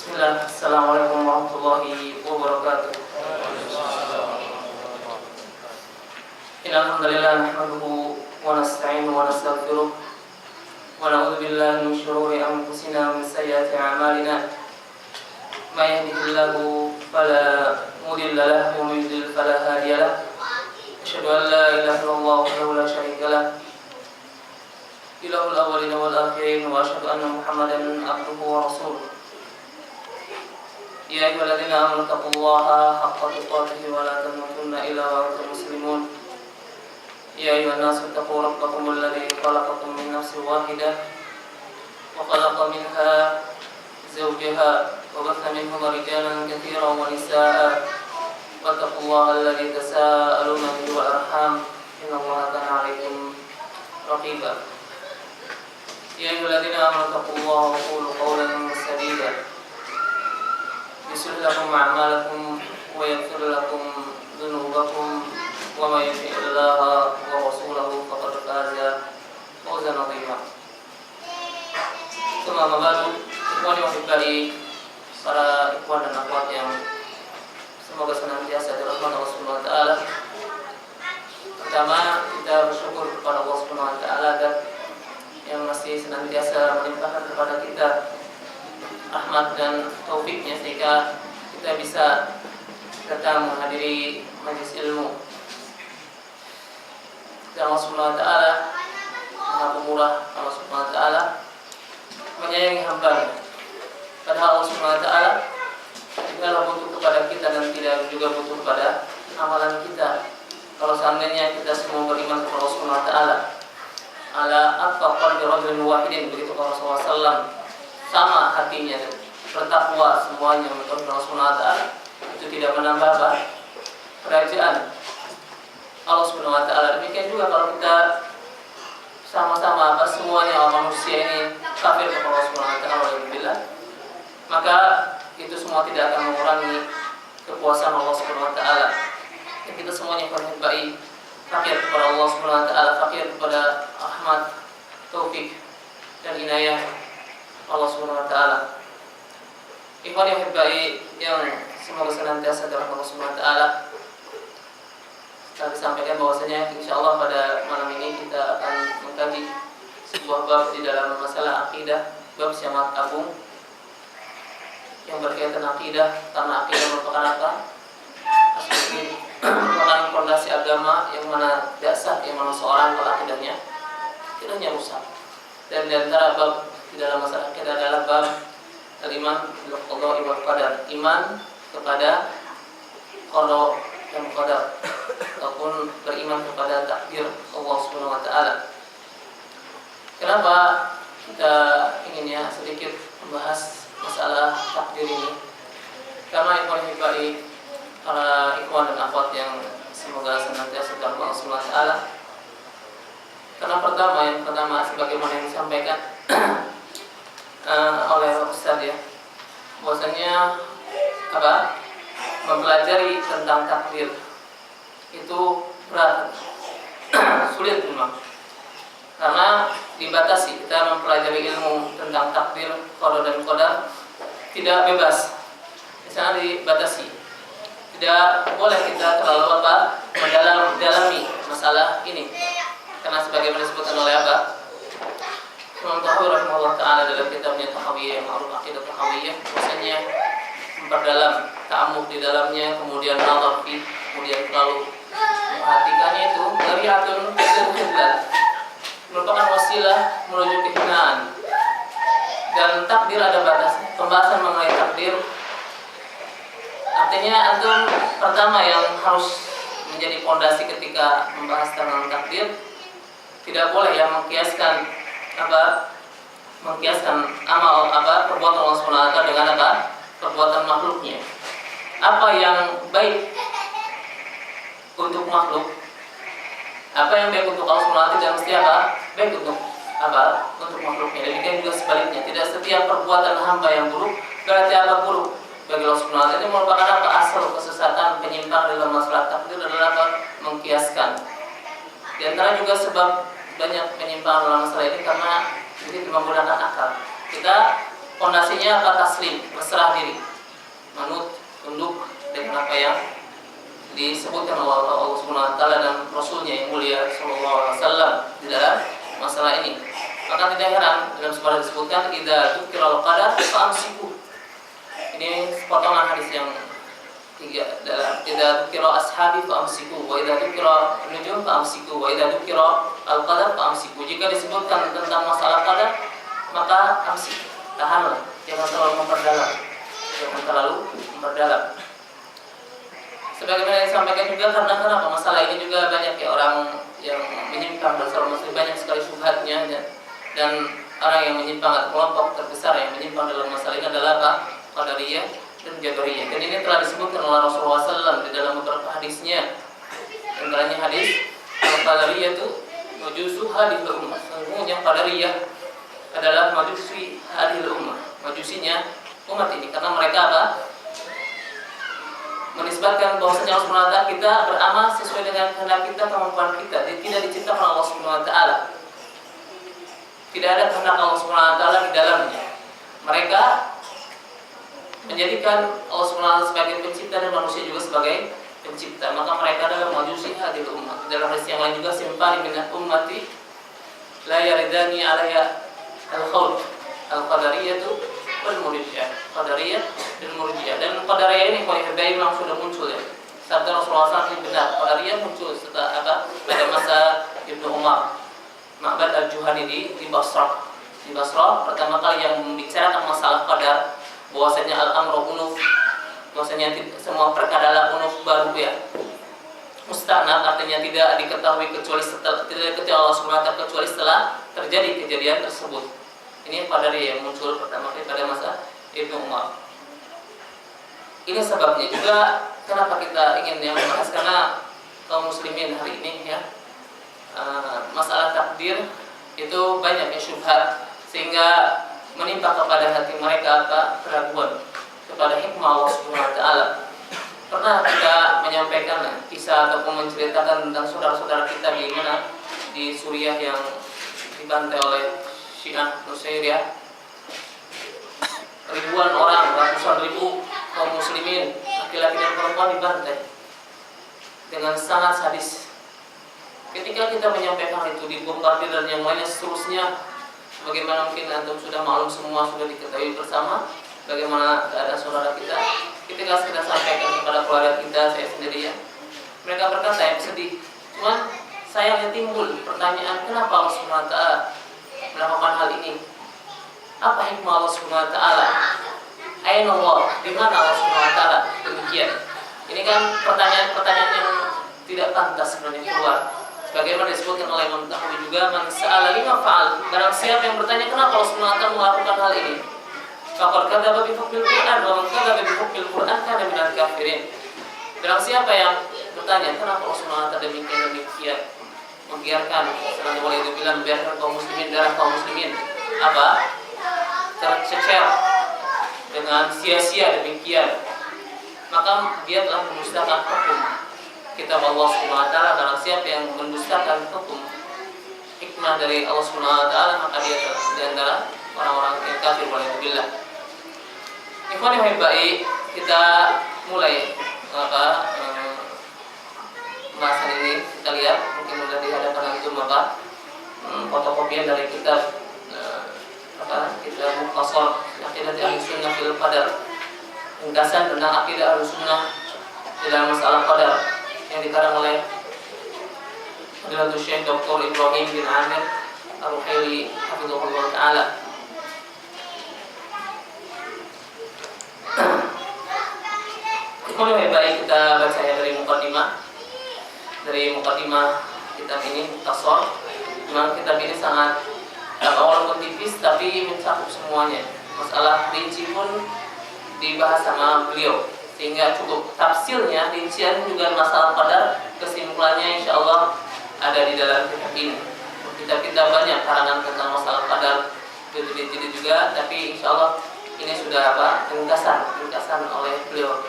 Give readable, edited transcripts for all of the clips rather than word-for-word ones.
Bismillah, Assalamualaikum warahmatullahi wabarakatuh. Innal hamdalillah nahmaduhu wa nasta'inuhu wa nastaghfiruh wa na'udzu billahi min shururi anfusina wa min sayyiati a'malina. May yahdihillahu fala mudilla lahu wa may yudlil fala hadiya lahu. Asyhadu an la ilaha illallah wahdahu la syarika lahu, ilahul awwalin wal akhirin, wa asyhadu anna Muhammadan abduhu wa rasuluh. Ya ayyuhalladzina amanu taqullaha haqqa tuqatih wa la tamutunna illa wa antum muslimun. Ya ayyuhan nasu taqu rabbakum alladzi khalaqakum min nafsin wahidah wa khalaqa minha zawjaha wa batha minhuma rijalan katsiran wa nisaa'a wattaqullaha alladzi tasaaluna bihi wal arham innallaha kana 'alaykum raqiba. Ya ayyuhalladzina amanu taqullaha wa qulu qawlan sadida yuslih lakum a'malakum wa yaghfir lakum dhunubakum wa may yuti'illaha wa rasulahu faqad faza fawzan 'azima. Tsumma ba'du, ikhwani wa akhwati, para ikhwan dan akhwat yang semoga senantiasa dirahmati Allah Subhanahu wa taala. Pertama, kita bersyukur kepada Allah Subhanahu wa taala yang masih senantiasa melimpahkan kepada kita rahmat dan taufiknya sehingga kita bisa datang menghadiri majelis ilmu. Dan Allah Subhanahu wa taala Maha Pemurah, Allah Subhanahu wa taala menyayangi hamba-Nya. Padahal Allah Subhanahu wa taala tidaklah butuh kepada kita dan tidak juga butuh kepada amalan kita. Kalau seandainya kita semua beriman kepada Allah Subhanahu wa taala, ala atqa qalbi rajulin wahidin, begitu Rasulullah sallallahu sama hatinya bertakwa semuanya untuk Allah Subhanahu wa taala, itu tidak menambah kerajaan Allah Subhanahu wa taala. Demikian juga kalau kita sama-sama semuanya manusia ini kafir kepada Allah Subhanahu wa taala, walhamdulillah, maka itu semua tidak akan mengurangi kekuasaan Allah Subhanahu wa taala. Dan kita semuanya berbaik fakir kepada Allah Subhanahu wa taala, fakir kepada rahmat, taufik dan inayah Allah Subhanahu wa taala. Ikhwan yang baik yang semoga senantiasa dalam Allah Subhanahu wa taala. Saya sampaikan bahwasanya insyaallah pada malam ini kita akan mengkaji sebuah bab di dalam masalah akidah, bab yang sangat agung yang berkaitan akidah, karena akidah merupakan apa? Asli merupakan fondasi agama yang mana dasar yang mana seorang kalau akidahnya rusak. Dan di antara bab di dalam masalah kita adalah bab al-iman bil qada wal qadar, iman kepada qada dan qadar, ataupun beriman kepada takdir Allah Subhanahu wa taala. Kenapa kita inginnya sedikit membahas masalah takdir ini? Karena ikhwan baik, para ikhwan dan akhwat yang semoga senantiasa dalam Allah Subhanahu wa taala. Karena yang pertama sebagaimana yang disampaikan oleh Ustaz ya, bahwasanya mempelajari tentang takdir itu berat, sulit memang, karena dibatasi. Kita mempelajari ilmu tentang takdir, qada dan qadar tidak bebas, di sana dibatasi. Tidak boleh kita terlalu mendalami masalah ini, karena sebagaimana disebutkan oleh Imam Tahawi rahimahullah ta'ala dalam kitabnya Tahawiyah, Ma'ruf Aqidah Tahawiyah, bahwasanya memperdalam, ta'amuk di dalamnya, kemudian nazar fi, kemudian selalu memperhatikannya, itu dariatun khidlan, merupakan wasilah menuju kehinaan. Dan takdir ada batasnya. Pembahasan mengenai takdir artinya antum pertama yang harus menjadi fondasi ketika membahas tentang takdir, tidak boleh yang mengkiaskan amal perbuatan Allah Subhanahu wa taala dengan perbuatan makhluknya. Apa yang baik untuk makhluk, apa yang baik untuk Allah Subhanahu wa taala tidak mesti baik untuk makhluknya. Demikian juga sebaliknya, tidak setiap perbuatan hamba yang buruk berarti buruk bagi Allah Subhanahu wa taala. Ini merupakan asal kesesatan, penyimpang dalam masalah takdir adalah mengkiaskan. Di antara juga sebab banyak penyimpangan dalam masalah ini karena ini menggunakan akal. Kita Fondasinya apa? Taslim, berserah diri, manut, tunduk dengan apa yang disebutkan oleh Allah Subhanahu wa taala dan Rasulnya yang mulia sallallahu alaihi wasallam di dalam masalah ini. Maka tidak heran dalam sebuah disebutkan idza dzukira al-qadar fa'amsiku. Ini potongan hadis yang tiga dalam idza dzukira ashabi fa'amsiku wa idza dzukira nujum fa'amsiku wa idza dzukira al-qadar fa'amsiku. Jika disebutkan tentang masalah qadar maka amsik, tahanlah, jangan terlalu memperdalam. Sebagaimana yang disampaikan juga, karena kenapa masalah ini juga banyak ya orang yang menyimpang dan seorang muslim banyak sekali syubhatnya dan orang yang menyimpang, kelompok terbesar yang menyimpang dalam masalah ini adalah apa? Qadariyah dan Jabariyah. Dan ini telah disebutkan oleh Rasulullah SAW di dalam beberapa hadisnya. Antaranya hadis Qadariyah itu majusu hadil ummah. Sesungguhnya Qadariyah adalah majusi hadil ummah, majusinya umat ini, karena mereka apa? Menisbatkan bahwasanya Allah Subhanahu wa taala kita beramal sesuai dengan kehendak kita, kemampuan kita, tidak diciptakan Allah Subhanahu wa taala. Tidak ada kehendak Allah Subhanahu wa taala di dalamnya. Mereka menjadikan Allah Subhanahu wa taala sebagai pencipta dan manusia juga sebagai pencipta. Maka mereka adalah majusi hadil ummah. Dalam hadis yang lain juga simpani min ummati la yaridani alayya al-khawf al-qadariyah wal murji'ah. Qadariyah dan murji'ah. Dan qadariyah ini kalau yang memang sudah muncul ya. Sabda Rasulullah SAW benar. Qadariyah muncul setelah apa? Pada masa Ibnu Umar, Ma'bad al-Juhani di Basrah. Di Basrah pertama kali yang membicarakan masalah qadar, bahwasanya al-amru unuf, bahwasanya semua perkara adalah unuf baru ya. Musta'naf artinya tidak diketahui kecuali setelah, tidak diketahui Allah Subhanahu wa taala kecuali setelah terjadi kejadian tersebut. Ini Qadariyah yang muncul pertama kali pada masa Ibnu Umar. Ini sebabnya juga kenapa kita ingin yang membahas, karena kaum muslimin hari ini ya masalah takdir itu banyak yang syubhat sehingga menimpa kepada hati mereka apa? Keraguan kepada hikmah Allah Subhanahu wa taala. Pernah kita menyampaikan kisah ataupun menceritakan tentang saudara-saudara kita di mana di Suriah yang dibantai oleh Syiah Nusairiyah. Ribuan orang, ratusan ribu kaum muslimin, laki-laki dan perempuan dibantai dengan sangat sadis. Ketika kita menyampaikan itu dibombardir dan yang lainnya seterusnya, bagaimana mungkin antum sudah maklum semua, sudah diketahui bersama bagaimana keadaan saudara kita. Ketika kita sampaikan kepada keluarga kita, saya sendiri ya, mereka berkata yang sedih. Cuman sayangnya timbul pertanyaan, kenapa Allah Subhanahu wa taala melakukan hal ini? Apa hikmah Allah Subhanahu wa taala? Aina Allah? Di mana Allah Subhanahu wa taala? Demikian. Ini kan pertanyaan-pertanyaan yang tidak pantas sebenarnya keluar. Sebagaimana disebutkan oleh Imam Tahawi juga, man sa'ala lima fa'al. Barang siapa yang bertanya kenapa Allah Subhanahu wa taala melakukan hal ini? Faqad kadzdzaba bi hukmil Qur'an wa man kadzdzaba bi hukmil Qur'an kana minal kafirin. Barang siapa yang bertanya kenapa Allah Subhanahu wa taala demikian membiarkan, selain boleh dibilang membiarkan kaum muslimin, darah kaum muslimin apa? Tercecer dengan sia-sia demikian, maka dia telah mendustakan hukum kitab Allah Subhanahu wa taala. Barang siapa yang mendustakan hukum hikmah dari Allah Subhanahu wa taala, maka dia di antara orang-orang yang kafir waliyadzubillah. Ikhwan yang baik, kita mulai pembahasan ini. Kita lihat mungkin sudah di hadapan antum maka fotokopian dari kitab kitab Mukhtasar Aqidah Ahlussunnah fil Qadar, ringkasan tentang akidah Ahlussunnah dalam masalah qadar yang dikarang oleh Fadilatul Syekh Dr. Ibrahim bin Amir Ar-Ruhaili hafizahullah taala. Kalau baik kita baca ya dari mukadimah kitab ini Mukhtasar. Memang kitab ini sangat walaupun tipis tapi mencakup semuanya. Masalah rinci pun dibahas sama beliau sehingga cukup. Tafsirnya, rincian juga masalah qadar, kesimpulannya insyaallah ada di dalam kitab ini. Kitab-kitab banyak karangan tentang masalah qadar, jilid-jilid juga, tapi insyaallah ini sudah ringkasan oleh beliau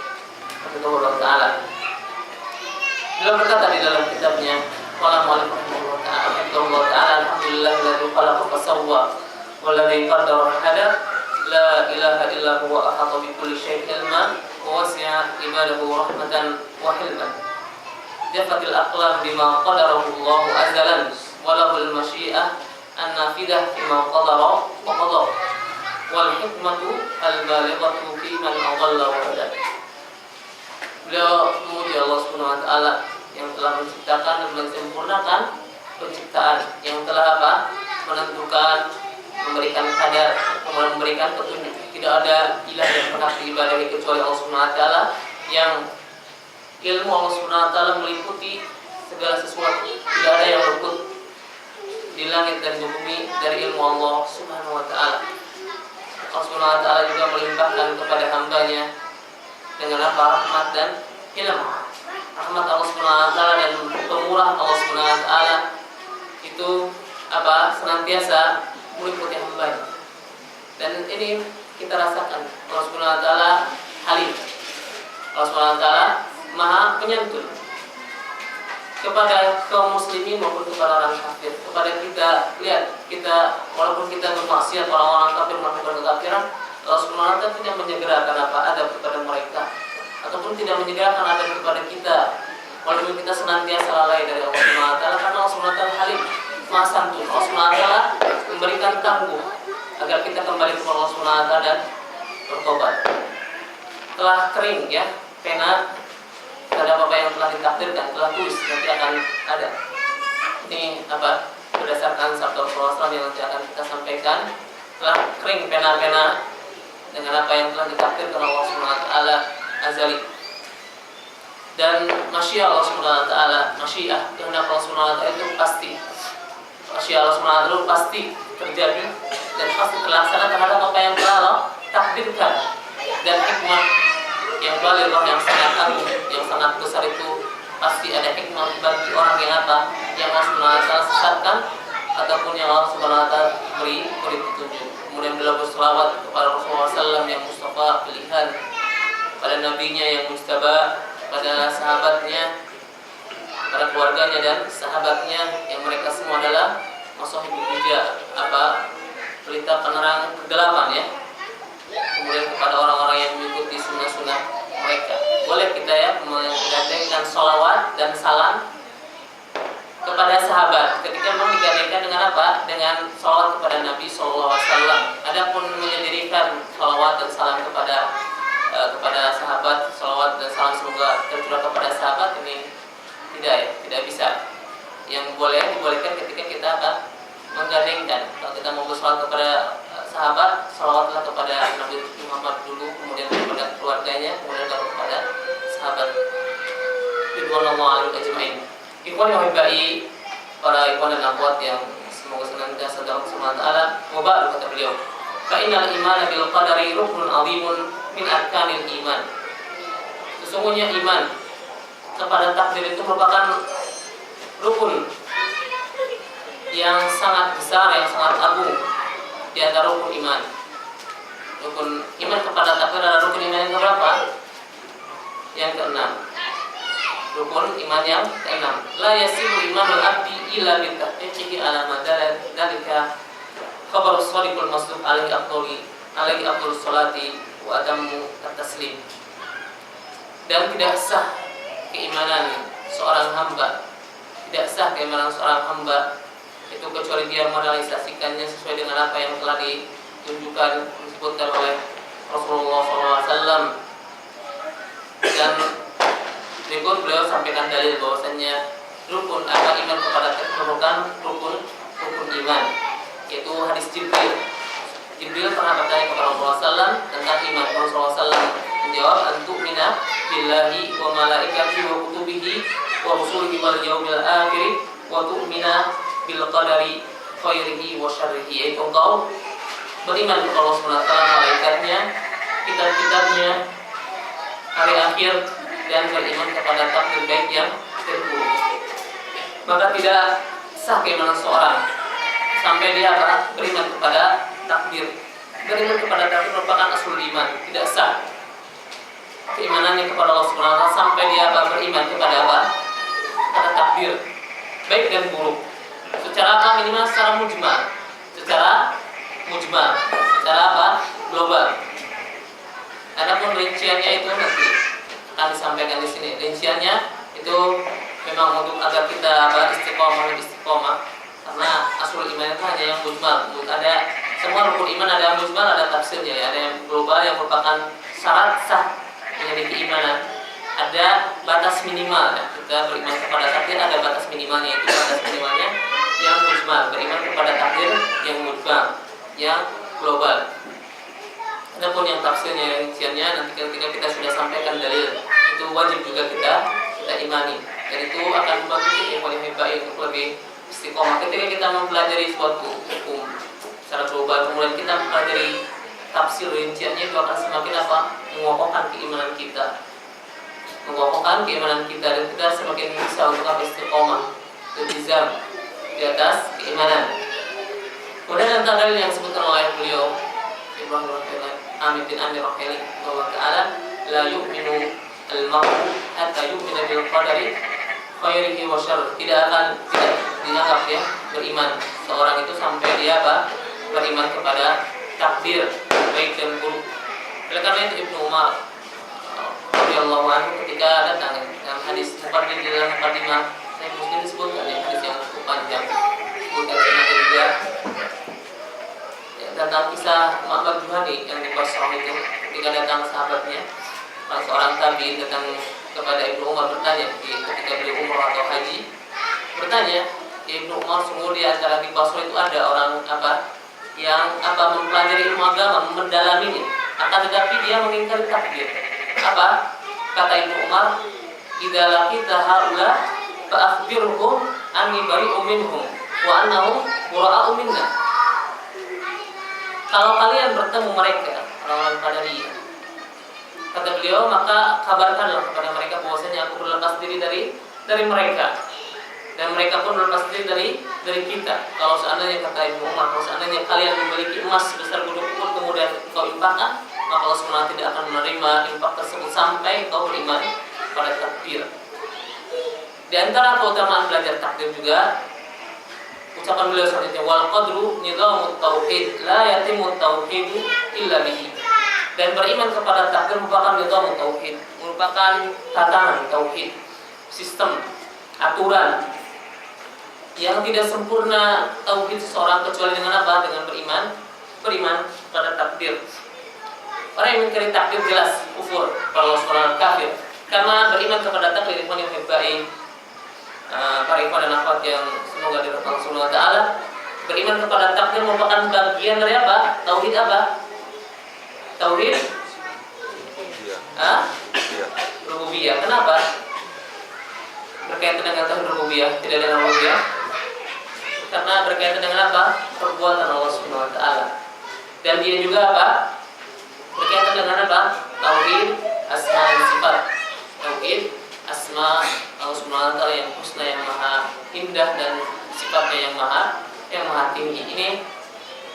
rahimahullah taala. Beliau berkata di dalam kitabnya, qala mu'allif rahimahullah taala, alhamdulillahilladzi khalaqa fasawwa walladzi qaddara fahada la ilaha illa huwa ahata bi kulli syai'in ilman wa wasi'a ibadahu rahmatan wa hilman. Jafatil aqlam bima qadarahu Allah azalan wa lahul masyi'ah an-nafidah bima qadara wa qadara wal hikmatu al-balighatu fi man adalla wa hada. Beliau memuji Allah Subhanahu wa taala yang telah menciptakan dan menyempurnakan penciptaan, yang telah menentukan, memberikan kadar, memberikan petunjuk. Tidak ada ilah yang berhak diibadahi kecuali Allah Subhanahu wa taala, yang ilmu Allah Subhanahu wa taala meliputi segala sesuatu. Tidak ada yang luput di langit dan di bumi dari ilmu Allah Subhanahu wa taala. Allah Subhanahu wa taala juga melimpahkan kepada hambanya dengan rahmat dan ilmu. Rahmat Allah Subhanahu wa taala dan pemurah Allah Subhanahu wa taala itu senantiasa meliputi hambanya. Dan ini kita rasakan, Allah Subhanahu wa taala Halim. Allah Subhanahu wa taala Maha Penyantun kepada kaum muslimin maupun kepada orang kafir. Kepada kita, lihat, kita walaupun kita bermaksiat, orang-orang kafir melakukan kekafiran, Allah Subhanahu wa taala tidak menyegerakan adab kepada mereka, ataupun tidak menyegerakan adab kepada kita, walaupun kita senantiasa lalai dari Allah Subhanahu wa taala, karena Allah Subhanahu wa taala Halim, Maha Santun. Allah Subhanahu wa taala memberikan tangguh agar kita kembali kepada Allah Subhanahu wa taala dan bertobat. Telah kering ya pena terhadap apa yang telah ditakdirkan, telah tulis, nanti akan ada. Ini berdasarkan sabda Rasulullah SAW yang nanti akan kita sampaikan. Telah kering pena-pena dengan apa yang telah ditakdirkan Allah Subhanahu wa taala azali. Dan masyiah Allah Subhanahu wa taala, masyiah kehendak Allah Subhanahu wa taala itu pasti. Masyiah Allah Subhanahu wa taala pasti terjadi dan pasti terlaksana terhadap apa yang telah Allah takdirkan. Dan hikmah yang balighah, yang sangat agung, yang sangat besar itu pasti ada hikmah bagi orang yang yang Allah Subhanahu wa taala sesatkan ataupun yang Allah Subhanahu wa taala beri petunjuk. Kemudian beliau berselawat kepada Rasulullah SAW yang mustafa pilihan, pada nabinya yang mustaba, pada sahabatnya, pada keluarganya dan sahabatnya yang mereka semua adalah masahibul huja, pelita penerang kegelapan ya. Kemudian kepada orang-orang yang mengikuti sunnah-sunnah mereka. Boleh kita menggandengkan sholawat dan salam kepada sahabat ketika memang digandengkan dengan dengan sholawat kepada Nabi SAW. Adapun menyendirikan sholawat dan salam kepada sahabat, sholawat dan salam semoga tercurah kepada sahabat, ini tidak bisa. Yang dibolehkan ketika kita menggandengkan. Kalau kita mau bersolawat kepada sahabat, sholawatlah kepada Nabi Muhammad dulu, kemudian kepada keluarganya, kemudian baru kepada sahabat. Ridwanullah alaihi ajmain. Ikhwan yang hibai, para ikhwan dan akhwat yang semoga senantiasa dalam semangat Allah. Mubarak kata beliau, fa innal iman bil qadari ruknun 'azimun min arkanil iman. Sesungguhnya iman kepada takdir itu merupakan rukun yang sangat besar, yang sangat agung di antara rukun iman. Rukun iman kepada takdir adalah rukun iman yang keberapa? Yang keenam. Rukun iman yang keenam. La yasiru imanul abdi illa bi tahqiqi ala madalika khabar as-sadiqul masduq alaihi afdalus salati wa atammu at-taslim. Dan tidak sah keimanan seorang hamba, tidak sah keimanan seorang hamba itu kecuali dia merealisasikannya sesuai dengan apa yang telah ditunjukkan, disebutkan oleh Rasulullah SAW. Dan berikut beliau sampaikan dalil bahwasannya rukun iman kepada merupakan rukun iman, yaitu hadis Jibril. Jibril pernah bertanya kepada Rasulullah SAW tentang iman. Rasulullah SAW menjawab, antu'mina billahi wa malaikatihi wa kutubihi wa rusulihi wal yaumil akhir wa tu'mina bil qadari khairihi wa syarrihi, yaitu engkau beriman kepada Allah Subhanahu wa taala, malaikatnya, kitab-kitabnya, hari akhir, dan beriman kepada takdir baik yang terburuk. Maka tidak sah keimanan seorang sampai dia beriman kepada takdir. Beriman kepada takdir merupakan asul iman. Tidak sah keimanannya kepada Allah Subhanahu wa taala sampai dia beriman kepada pada takdir baik dan buruk. Secara minimal secara mujmal, secara global. Adapun rinciannya itu nanti akan disampaikan di sini. Rinciannya itu memang untuk agar kita istiqomah, karena asul iman itu hanya yang mujmal. Ada semua rukun iman, ada yang mujmal, ada tafsirnya, ya. Ada yang global yang merupakan syarat sah menjadi keimanan. Ada batas minimal, ya. Kita beriman kepada takdir ada batas minimalnya, itu batas minimalnya yang mujmal. Beriman kepada takdir yang mujmal, yang global. Adapun yang tafsirnya, rinciannya nanti ketika kita sudah sampaikan dalil, itu wajib juga kita imani. Dan itu akan membantu kita yang paling baik untuk lebih istiqomah. Ketika kita mempelajari suatu hukum secara global, kemudian kita mempelajari tafsir rinciannya, itu akan semakin mengokohkan keimanan kita. Dan kita semakin bisa untuk istiqomah, iltizam di atas keimanan. Kemudian tentang dalil yang disebutkan oleh beliau Ibrahim Amir bin Amir Rahili bahwa Ta'ala la yu'minu al-mar'u hatta yu'mina bil qadari khairihi wa syarrihi. Tidak dianggap ya beriman seorang itu sampai dia beriman kepada takdir baik dan buruk. Oleh karena itu Ibnu Umar radhiyallahu anhu ketika datang dalam hadis muqaddim di dalam muqaddimah Sahih Muslim disebutkan hadis yang cukup panjang, disebutkan juga tentang kisah Ma'bad Juhani yang di Basrah itu, ketika datang sahabatnya, seorang tabi'in datang kepada Ibnu Umar bertanya ketika beliau umrah atau haji, bertanya, Ibnu Umar, sungguh di antara di Basrah itu ada orang yang mempelajari ilmu agama, mendalaminya, akan tetapi dia mengingkari takdir. Kata Ibnu Umar, idza laqita haula fa akhbirhum anni bari'un minhum wa annahum bura'u minna. Kalau kalian bertemu mereka, orang-orang Qadariyah, kata beliau, maka kabarkanlah kepada mereka bahwasanya aku berlepas diri dari mereka, dan mereka pun berlepas diri dari kita. Kalau seandainya, kata Ibnu Umar, kalau seandainya kalian memiliki emas sebesar gunung Uhud kemudian kau infakkan, maka Allah SWT tidak akan menerima infak tersebut sampai kau beriman pada takdir. Di antara keutamaan belajar takdir juga ucapan beliau selanjutnya, wal qadru nizamut tauhid la yatimut tauhid illa bihi. Dan beriman kepada takdir merupakan nizamut tauhid, merupakan tatanan tauhid, sistem, aturan yang tidak sempurna tauhid seseorang kecuali dengan dengan beriman pada takdir. Orang yang mengingkari takdir jelas kufur, kalau seorang kafir. Karena beriman kepada takdir yang baik, para ikhwan dan akhwat yang semoga dirahmati Allah Subhanahu wa taala, beriman kepada takdir merupakan bagian dari tauhid tauhid rububiyah. Kenapa berkaitan dengan tauhid rububiyah, tidak dengan rububiyah? Karena berkaitan dengan perbuatan Allah Subhanahu wa taala. Dan dia juga berkaitan dengan tauhid asma dan sifat. Tauhid asma Allah Subhanahu wa taala yang husna, yang maha indah, dan sifatnya yang maha tinggi. Ini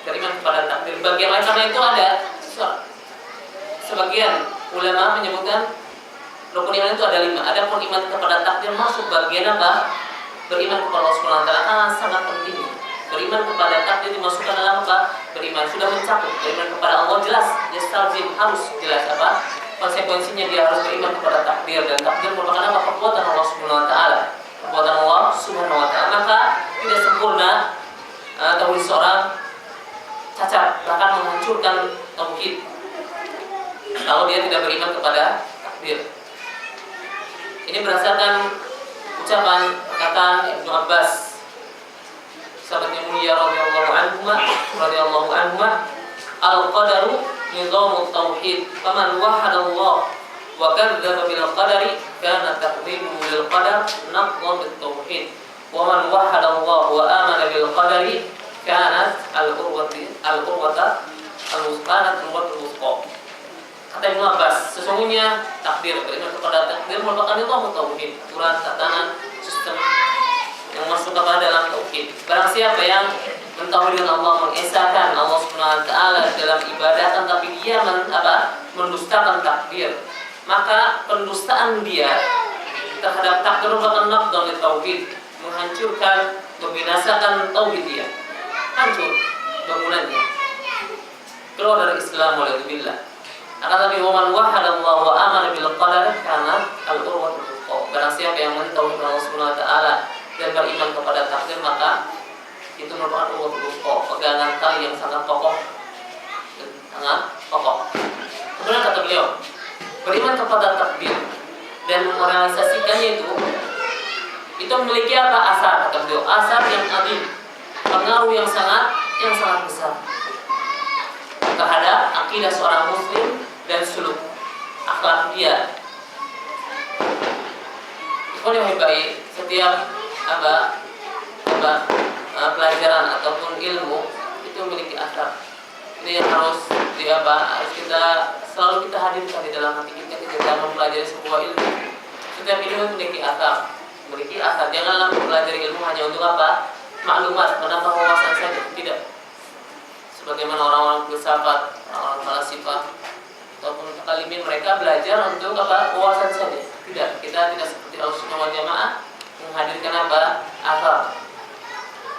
beriman kepada takdir. Bagian lain karena itu ada sebagian ulama menyebutkan rukun iman itu ada 5. Adapun iman kepada takdir masuk bagian beriman kepada Allah Subhanahu wa taala, karena sangat penting. Beriman kepada takdir dimasukkan dalam beriman, sudah mencakup. Beriman kepada Allah jelas, yastalzim, harus jelas konsekuensinya dia harus beriman kepada takdir. Dan takdir merupakan perbuatan Allah Subhanahu wa taala, perbuatan Allah Subhanahu wa taala. Maka tidak sempurna tauhid seorang, cacat, bahkan menghancurkan tauhid kalau dia tidak beriman kepada takdir. Ini berdasarkan ucapan perkataan Ibnu Abbas, sahabat yang mulia radhiyallahu anhu, al-qadaru nizamut tauhid, faman wahhada Allah wa kadzdzaba bil qadari kana taqdimuhu lil qadar naqdhan bit tauhid, wa man wahhada Allah wa amana bil qadari kanat al-urwata al-musqanat al-wusqa. Kata Ibnu Abbas, sesungguhnya takdir, beriman kepada takdir merupakan nizamut tauhid, aturan, tatanan, sistem yang masuk kepada dalam tauhid. Barang siapa yang mentauhidkan Allah, mengesahkan Allah Subhanahu wa taala dalam ibadah, tetapi dia mendustakan takdir, maka pendustaan dia terhadap takdir merupakan naqdhan tauhid, menghancurkan, membinasakan tauhid dia, hancur bangunannya. keluar dari Islam waliyadzubillah. Akan tapi waman wahadallah wa amana bil qadar kana al-urwatul wuthqa. Barang siapa yang mentauhid Allah Subhanahu wa taala dan beriman kepada takdir, maka itu merupakan urwatul wuthqa, pegangan tali yang sangat kokoh. Sangat kokoh. Kemudian kata beliau, beriman kepada takdir dan merealisasikannya itu memiliki apa? Asar, kata beliau, asar yang adil, pengaruh yang sangat besar terhadap akidah seorang muslim dan suluk akhlak dia. Kalau yang baik, setiap pelajaran ataupun ilmu itu memiliki asar. Ini yang harus kita selalu hadirkan di dalam hati kita ketika mempelajari sebuah ilmu. Setiap ilmu memiliki asar. Janganlah mempelajari ilmu hanya untuk apa? Maklumat, menambah wawasan saja. Tidak. Sebagaimana orang-orang filsafat, orang-orang falasifah ataupun mutakallimin, mereka belajar untuk apa? Wawasan saja. Tidak. Kita tidak seperti Ahlussunnah wal Jamaah menghadirkan apa? Asar.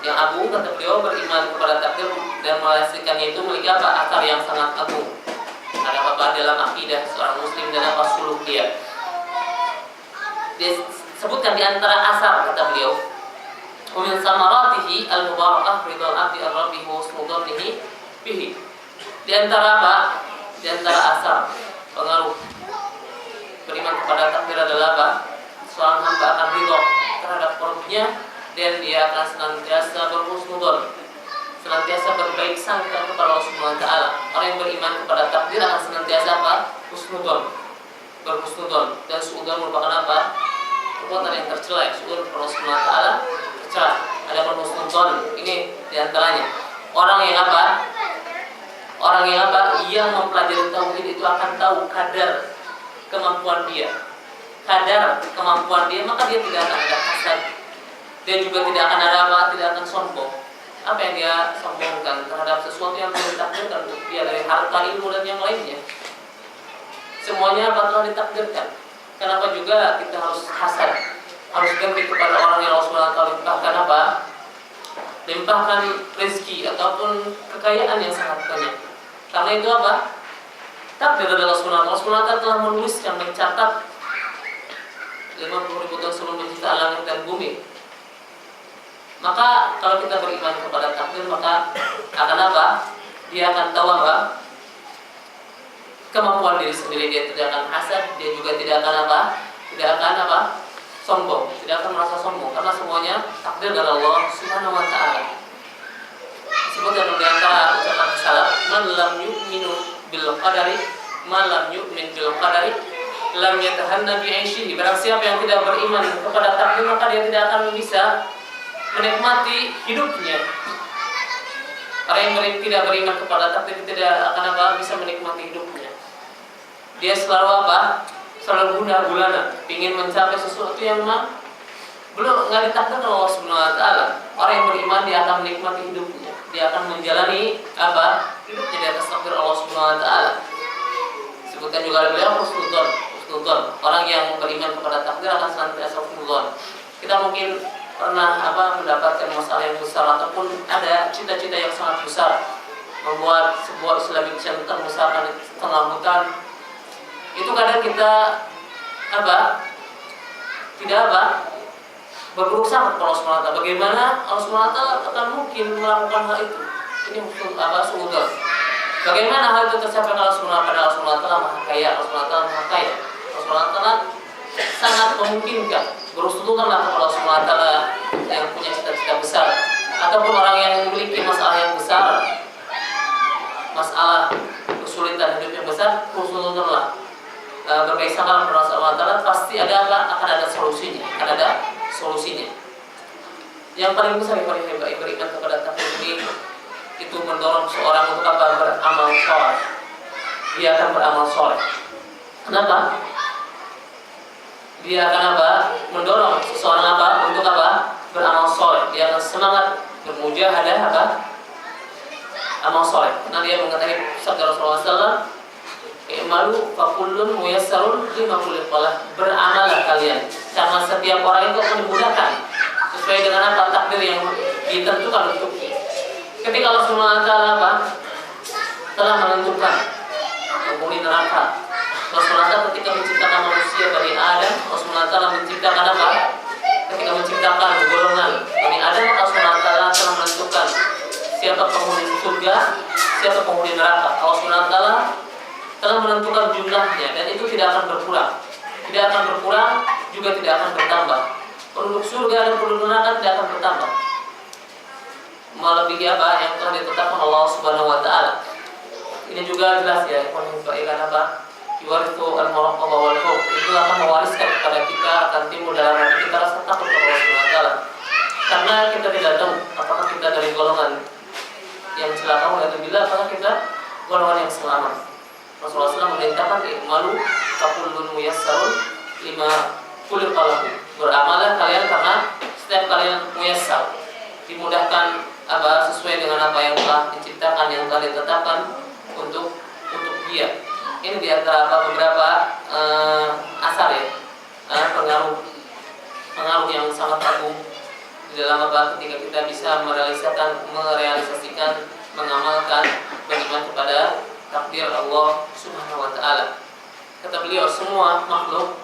Yang agung, kata beliau, beriman kepada takdir dan merealisasikannya itu memiliki apa? Akar yang sangat agung. Ada apa dalam akidah seorang muslim dan apa suluk dia. Dia sebutkan di antara asar, kata beliau, min samaratihi al-mubarakah ridal abdi ar-rabbi wa husnul dhannihi bihi. Di antara apa? Di antara asar, pengaruh beriman kepada takdir adalah apa? Seorang hamba akan ridha terhadap Rabbnya dan dia akan senantiasa berhusnudzon, senantiasa berbaik sangka kepada Allah Subhanahu wa taala. Orang yang beriman kepada takdir akan senantiasa apa? Husnudzon, berhusnudzon. Dan suudzon merupakan apa? Perbuatan yang tercela. Suudzon kepada Allah Subhanahu wa taala tercela. Ada husnudzon, ini diantaranya. Orang yang apa? Yang mempelajari tauhid itu akan tahu kadar kemampuan dia. Maka dia tidak akan ada hasad. Dia juga tidak akan ada apa? Tidak akan sombong. Apa yang dia sombongkan terhadap sesuatu yang telah ditakdirkan untuk dia dari harta, ilmu dan yang lainnya. Semuanya telah ditakdirkan. Kenapa juga kita harus hasad? Harus dengki kepada orang yang Allah Subhanahu wa taala limpahkan apa? Limpahkan rezeki ataupun kekayaan yang sangat banyak. Karena itu apa? Takdir dari Allah Subhanahu wa taala telah menuliskan, mencatat 50.000 tahun sebelum penciptaan langit dan bumi. Maka kalau kita beriman kepada takdir, maka akan apa? Dia akan tahu apa? Kemampuan diri sendiri. Dia tidak akan hasad, dia juga tidak akan apa? Tidak akan apa? Sombong, tidak akan merasa sombong, karena semuanya takdir dari Allah Subhanahu wa taala. Disebutkan di antara ucapan salaf, man lam yu'minu bil qadari, man lam yu'min bil qadari, lam yatahanna bi 'aishihi. Barang siapa yang tidak beriman kepada takdir, maka dia tidak akan bisa menikmati hidupnya. Orang yang tidak beriman kepada takdir tidak akan apa? Bisa menikmati hidupnya. Dia selalu apa? Selalu gundah-gulana, ingin mencapai sesuatu yang belum nggak ditakdirkan Allah Subhanahu wa taala. Orang yang beriman dia akan menikmati hidupnya. Dia akan menjalani apa? Hidupnya di atas takdir Allah Subhanahu wa taala. Sebutkan juga beliau husnudzon. Orang yang beriman kepada takdir akan senantiasa husnudzon. Kita mungkin pernah mendapatkan masalah yang besar ataupun ada cita-cita yang sangat besar, membuat sebuah Islamic Center misalkan di tengah hutan. Itu kadang kita berburuk sangka kepada Allah Subhanahu wa taala. Bagaimana Allah Subhanahu wa taala akan mungkin melakukan hal itu? Ini suudzon. Bagaimana hal itu tercapai kalau Allah Subhanahu wa taala Maha Kaya, Allah Subhanahu wa taala Maha Kaya. Allah Subhanahu wa taala sangat memungkinkan. Berusulkanlah kepada Allah Subhanahu wa taala yang punya cita-cita besar ataupun orang yang memiliki masalah yang besar, masalah kesulitan hidup yang besar, berusulkanlah. Berbaik sangka kepada Allah Subhanahu wa taala, pasti akan ada solusinya. Yang paling besar yang paling hebat beriman kepada takdir ini itu mendorong seorang untuk beramal saleh. Dia akan beramal saleh. Kenapa? Dia akan mendorong seseorang untuk beramal saleh. Dia akan semangat bermujahadah amal saleh. Karena dia mengatakan sabda Rasulullah SAW, "I'malu fa kullun muyassarun lima khuliqa." Beramallah kalian, karena setiap orang itu akan dimudahkan sesuai dengan takdir yang ditentukan untuknya. Ketika Allah Subhanahu wa taala telah menentukan penghuni neraka. Allah SWT ketika menciptakan manusia dari Adam, Allah SWT menciptakan apa? Ketika menciptakan golongan Bani Adam, Allah SWT telah menentukan siapa penghuni surga, siapa penghuni neraka. Allah SWT telah menentukan jumlahnya dan itu tidak akan berkurang. Tidak akan berkurang, juga tidak akan bertambah. Penduduk surga dan penduduk neraka tidak akan bertambah. Melebihi apa yang telah ditetapkan Allah Subhanahu wa taala. Ini juga jelas ya, menunjukkan apa? Yuwarithu al-muraqabah wal khauf. Itu akan mewariskan kepada kita, akan timbul dalam hati kita rasa takut kepada Allah Subhanahu wa taala. Karena kita tidak tahu apakah kita dari golongan yang celaka atau bila apakah kita golongan yang selamat. Rasulullah SAW memerintahkan i'malu fakullun muyassarun lima khuliqa lahu. Beramalah kalian karena setiap kalian muyassar, dimudahkan apa sesuai dengan apa yang telah diciptakan, yang telah ditetapkan untuk dia. Ini di antara beberapa asar ya, pengaruh yang sangat agung di dalam apa ketika kita bisa merealisasikan, mengamalkan beriman kepada takdir Allah Subhanahu wa taala. Kata beliau, semua makhluk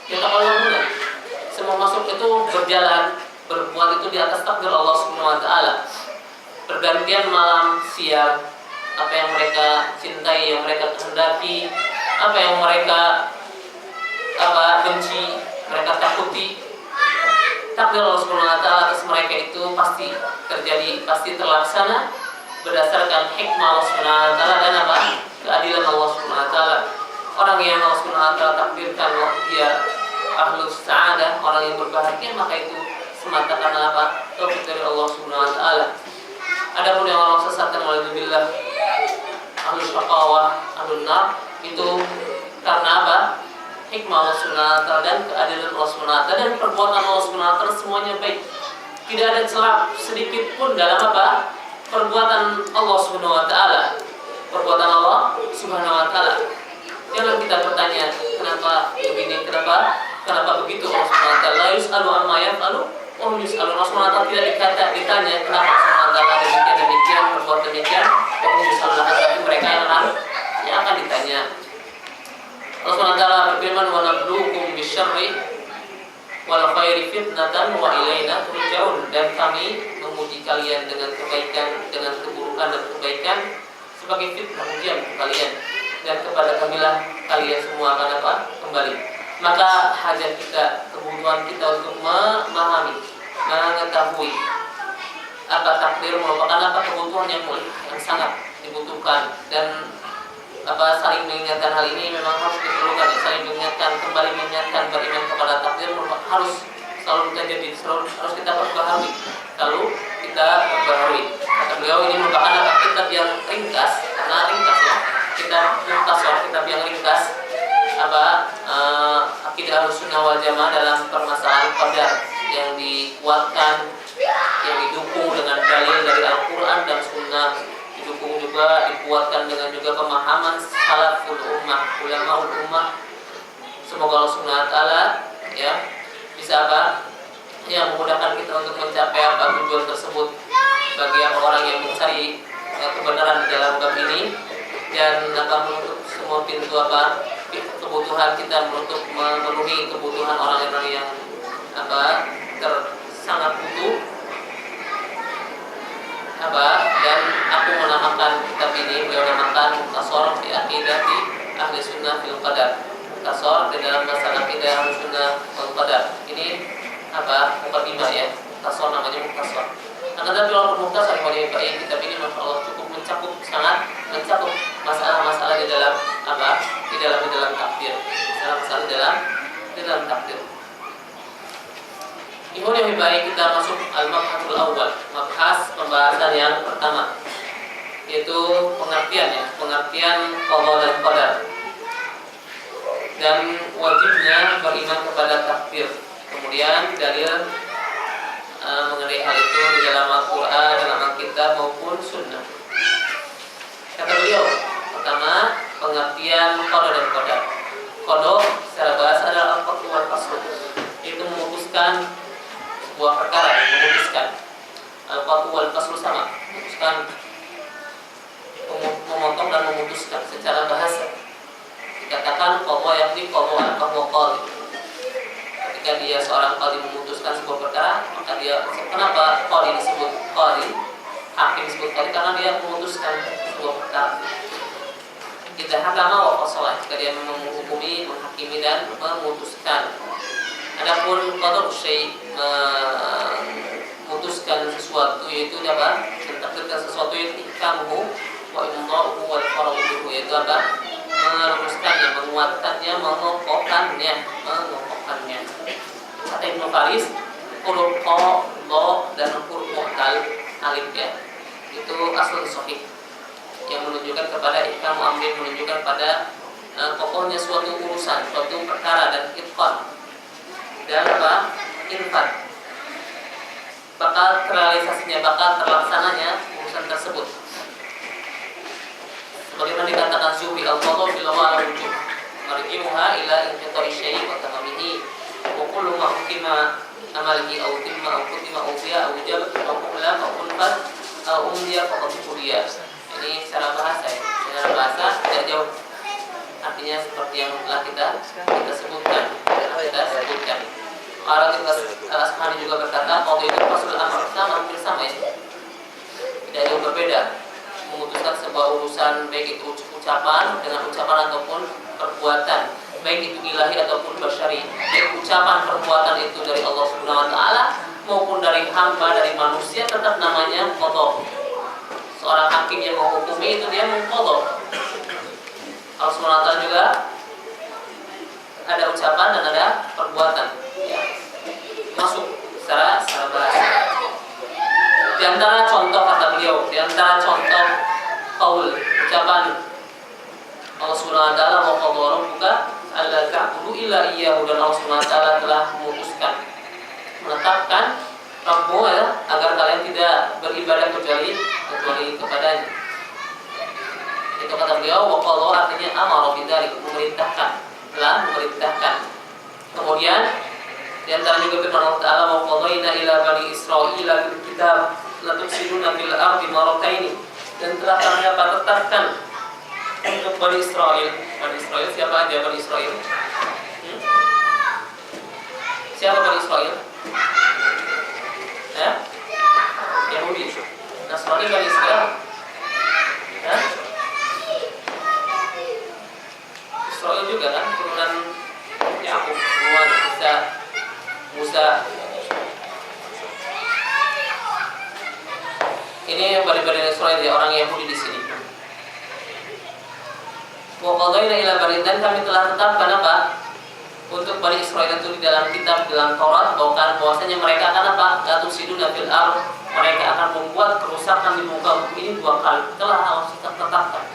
yataqallabuna, semua makhluk itu berjalan, berbuat itu di atas takdir Allah Subhanahu wa taala. Pergantian malam siang, apa yang mereka cintai, yang mereka kehendaki, apa yang mereka benci, mereka takuti, takdir Allah Subhanahu wa taala atas mereka itu pasti terjadi, pasti terlaksana berdasarkan hikmah Allah Subhanahu wa taala dan apa? Keadilan Allah Subhanahu wa taala. Orang yang Allah Subhanahu wa taala takdirkan dia ahlus sa'adah, orang yang berbahagia, maka itu semata karena apa? Taufik dari Allah Subhanahu wa taala. Adapun yang Allah sesatkan walillah ahlus syaqawah, ahlun nar, itu karena apa? Hikmah Allah Subhanahu wa taala dan keadilan Allah Subhanahu wa taala dan perbuatan Allah Subhanahu wa taala semuanya baik. Tidak ada celah sedikit pun dalam apa? Perbuatan Allah Subhanahu wa taala. Perbuatan Allah Subhanahu wa taala. Jangan kita bertanya kenapa begini, kenapa begitu. Allah Subhanahu wa taala yus'alu amma yaf'alu wa hum yus'alun. Allah Subhanahu wa taala tidak ditanya kenapa Allah Subhanahu wa taala demikian berbuat demikian, wa hum yus'alun, tapi mereka yang akan ditanya. Allah Subhanahu wa taala berfirman, wa nabluukum bisyarri wal khairi fitnatan wa ilaina turja'un, dan kami menguji kalian dengan kebaikan, dengan keburukan dan kebaikan sebagai fitnah, ujian kalian, dan kepada kamilah kalian semua akan apa? Kembali. Maka hajat kita, kebutuhan kita untuk memahami, mengetahui apa takdir merupakan apa kebutuhan yang sangat dibutuhkan, dan apa saling mengingatkan hal ini memang harus diperlukan, saling mengingatkan, kembali mengingatkan beriman kepada takdir harus selalu kita jadi, harus kita perbaharui, selalu kita perbaharui. Kata beliau, ini merupakan apa kitab yang ringkas, karena ringkas ya, kitab yang ringkas apa akidah Ahlussunnah wal Jamaah dalam permasalahan qadar yang dikuatkan, yang didukung dengan dalil dari Al-Quran dan Sunnah, didukung juga, dikuatkan dengan juga pemahaman salaful ummah, ulamaul ummah. Semoga Allah Subhanahu wa taala ya bisa apa? Ya memudahkan kita untuk mencapai apa tujuan tersebut bagi orang yang mencari kebenaran di dalam bab ini, dan apa menutup semua pintu apa kebutuhan kita, untuk memenuhi kebutuhan orang-orang yang apa sangat butuh apa. Dan aku menamakan kitab ini, beliau namakan Mukhtasar fi Aqidati Ahli Sunnah fil Qadar, Mukhtasar di dalam masalah akidah Ahli Sunnah wal Qadar. Ini apa mukadimah ya, Mukhtasar namanya Mukhtasar. Akan tetapi walaupun Mukhtasar kitab ini masya Allah cukup sangat mencakup masalah-masalah di dalam apa di dalam takdir, masalah-masalah di dalam takdir. Ikhwan yang baik, kita masuk al-mabhasul awal, mabhas pembahasan yang pertama, yaitu pengertian qada dan qadar dan wajibnya beriman kepada takdir. Kemudian dalil mengenai hal itu di dalam Al-Quran, dalam Alkitab maupun Sunnah. Kata beliau, pertama pengertian qada dan qadar. Qada secara bahasa adalah al-qadru wal fasl, itu memutuskan sebuah perkara, al-qadru wal fasl sama, memutuskan, memotong memutuskan secara bahasa. Dikatakan qadha yakni qadha bahwa qadhi. Ketika dia seorang qadhi memutuskan sebuah perkara, maka dia, kenapa qadhi disebut qadhi? Hakim disebut qadhi karena dia memutuskan sebuah perkara. Idza hakama wa fasala, jika dia menghukumi, menghakimi dan memutuskan. Adapun qadha syai' memutuskan sesuatu, yaitu apa? Mentakdirkan sesuatu yang ihkamuhu wa imda'uhu wal faraduhu, yaitu apa? Meluruskannya, menguatkannya, mengokohkannya. Kata Ibnu Faris, huruf qa, dha dan huruf mu'tal alif ya, itu asal sahih yang menunjukkan kepada ihkam amrin, menunjukkan pada kokohnya suatu urusan, suatu perkara, dan itqan dan apa? Infat, bakal terrealisasinya, bakal terlaksananya urusan tersebut. Sebagaimana dikatakan Zuhri, al-qadha fil wujub marji'uha ila inqita'i syai' wa tamamihi wa kullu ma hukima amalihi aw timma aw kutima aw fiya aw jabat aw qula aw unfat aw umdiya faqad kuliya. Ini secara bahasa ya, secara bahasa tidak jauh, artinya seperti yang telah kita sebutkan. Kalau kita Al-Asmani juga berkata qadha itu maksud amr, hampir sama ya, tidak jauh berbeda. Memutuskan sebuah urusan, baik itu ucapan dengan ucapan ataupun perbuatan, baik itu ilahi ataupun basyari. Baik ucapan perbuatan itu dari Allah Subhanahu wa taala maupun dari hamba, dari manusia, tetap namanya qadha. Seorang hakim yang menghukumi itu dia mengqadha. Allah Subhanahu wa taala juga ada ucapan dan ada perbuatan ya. Masuk secara bahasa. Di antara contoh kata beliau, di antara contoh qaul, ucapan Allah Subhanahu wa taala, wa qadha rabbuka alla ta'budu illa iyyahu, dan Allah Subhanahu wa taala telah memutuskan, menetapkan Rabbu ya, agar kalian tidak beribadah kecuali kepadanya. Itu kata beliau, wa qadha artinya amara bidzalik, memerintahkan, telah memerintahkan. Kemudian di antara juga firman Allah taala, wa qadayna ila bani Israila bil kitab la tufsiduna fil ardi marrataini, dan telah kami tetapkan untuk Bani Israel. Bani Israel siapa aja Bani Israel? Siapa Bani Israel? Yahudi, Nasrani, Bani Israel. Israel juga kan turunan Yakub, Nuh, Musa. Ini Bani Israel ya, orang Yahudi di sini. Wa qadayna ila bani, dan kami telah tetapkan apa? Untuk Bani Israel itu di dalam kitab, dalam Taurat, bahwasanya mereka akan apa? La tufsiduna fil ardh, mereka akan membuat kerusakan di muka bumi ini 2 kali. Telah Allah tetapkan.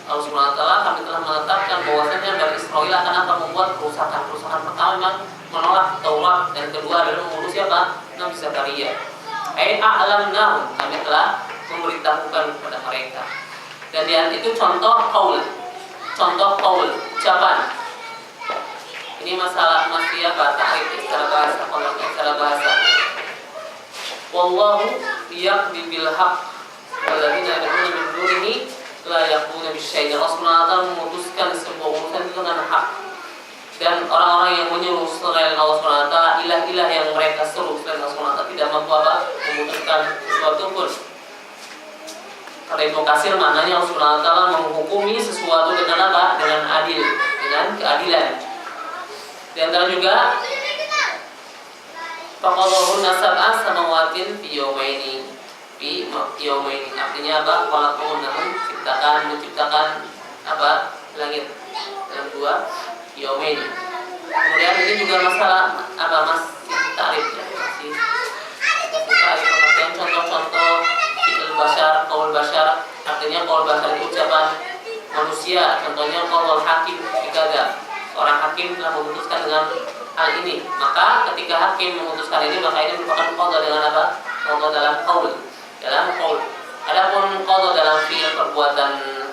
Allah Subhanahu wa taala, kami telah menetapkan bahwasanya Bani Israel akan apa? Membuat kerusakan. Kerusakan pertama memang menolak Taurat, dan kedua adalah mengurus siapa? Nabi Zakaria. A'lamnahum, kami telah memberitahukan kepada mereka. Dan itu contoh qaul, ucapan. Ini masalah masih apa? Ta'rif secara bahasa, kalau secara bahasa. Wallahu yaqdi bil haqq walladzina yad'una min dunihi la yaqduna bisyai'in. Allah Subhanahu wa taala memutuskan sebuah urusan itu dengan hak. Dan orang-orang yang menyuruh selain Allah Subhanahu wa taala, ilah-ilah yang mereka seru selain Allah Subhanahu wa taala, tidak mampu apa? Memutuskan sesuatu pun. Kata Ibnu Katsir, maknanya Allah Subhanahu wa taala menghukumi sesuatu dengan apa? Dengan adil, dengan keadilan. Di antara juga faqadahunna sab'a samawatin fi yawmaini. Artinya apa? Khalaqahunna, menciptakan apa? Langit dalam 2 yaumain. Kemudian ini juga masalah apa? Masih tarif ya, masih tarif pengertian contoh-contoh fi'il basyar, qaul basyar. Artinya qaul basyar itu ucapan manusia. Contohnya qaul hakim, jika orang hakim telah memutuskan dengan hal ini, maka ketika hakim memutuskan ini, maka ini merupakan qadha dengan apa? Qadha dalam qaul. Adapun qadha dalam fi'il, perbuatan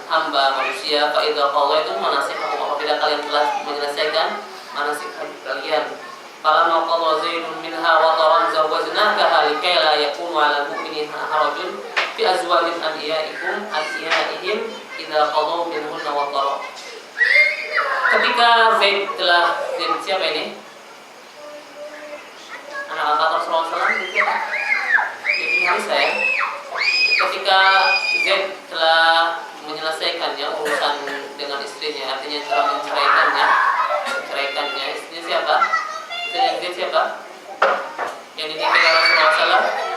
hamba manusia, fa idza qadaitum manasikakum, apabila kalian telah menyelesaikan manasik haji kalian. Falamma qadha Zaidun minha wa taran zawwajnakaha likay la yakunu 'alal mu'minina harajun fi azwajin adiyaihim idza qadaw minhunna watara. Ketika Zaid siapa ini? Anak angkat Rasulullah SAW itu Ibnu Harithah ya. Ketika Zaid telah menyelesaikannya urusan dengan istrinya, artinya telah menceraikannya, istrinya siapa? Istrinya Zaid siapa? Yang dinikahi Rasulullah SAW.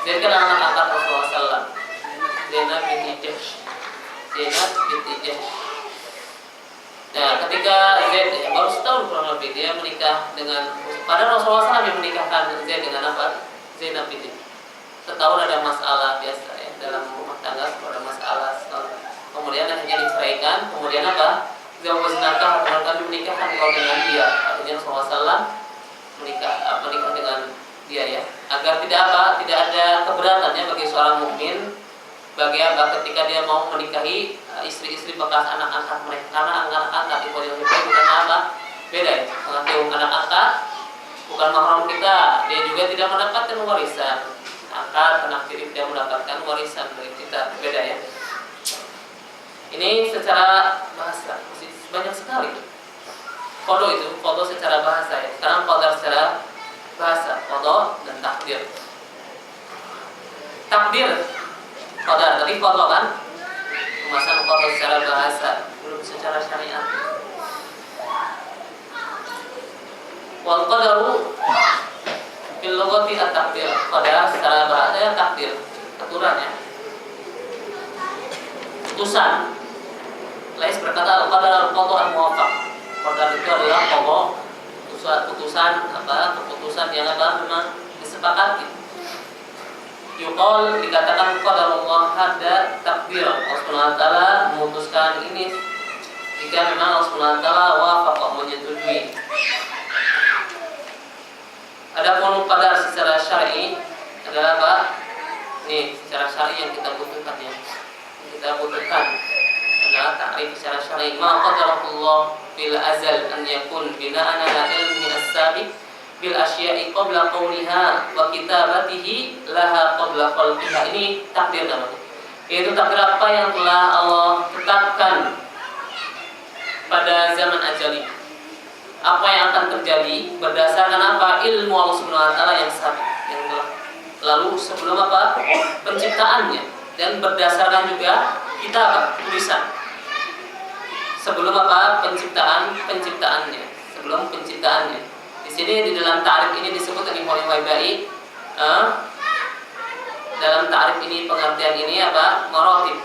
Zaid kan anak angkat Rasulullah SAW, Zainab binti Jahsh. Nah, ketika Zaid baru setahun kurang lebih dia menikah dengan, padahal Rasulullah SAW yang menikahkan Zaid dengan apa? Zainab binti. Setahun ada masalah biasa ya dalam rumah tangga, ada masalah. Kemudian akhirnya diceraikan. Kemudian apa? Zawaznaka, kami menikahkan kau dengan dia. Artinya Rasulullah SAW menikah dengan dia ya. Agar tidak ada keberatannya bagi seorang mukmin. Bagi apa? Ketika dia mau menikahi istri-istri bekas anak angkat mereka, karena anak angkat itu bukan apa? Beda ya. Mengatakan anak angkat bukan mahram kita, dia juga tidak mendapatkan warisan. Angkat anak tiri tidak mendapatkan warisan dari kita, beda ya. Ini secara bahasa banyak sekali. Qada secara bahasa ya. Sekarang qadar secara bahasa, qada dan takdir. Takdir qadar, tadi qada kan? Pembahasan qada secara bahasa, belum secara syariat. Wal qadaru fil lughati at-takdir. Qadar secara bahasa ya takdir, aturannya. Putusan. Lais berkata al-qadar al-qada al-muwafaq. Qadar itu adalah keputusan yang memang disepakati. Yuqal, dikatakan qadarullah hadda takdir. Allah Subhanahu wa taala memutuskan ini jika memang Allah Subhanahu wa taala wafaqa, menyetujui. Adapun qadar secara syar'i adalah apa? Nih, secara syar'i yang kita butuhkan ya. Kita butuhkan adalah takrif secara syar'i. Ma qadarullah fil azal an yakun bina'an ala ilmi as-sabiq bil asya'i qabla qawliha wa kitabatihi laha qabla khalqiha. Ini takdir namanya. Yaitu takdir apa yang telah Allah tetapkan pada zaman ajali. Apa yang akan terjadi berdasarkan apa? Ilmu Allah Subhanahu wa taala yang sabit, yang telah lalu sebelum apa? Penciptaannya, dan berdasarkan juga kitab, tulisan. Sebelum apa? Penciptaannya. Sebelum penciptaannya. Di sini di dalam ta'rif ini disebut oleh Imam Waibai. Dalam ta'rif ini, pengertian ini apa? Maratib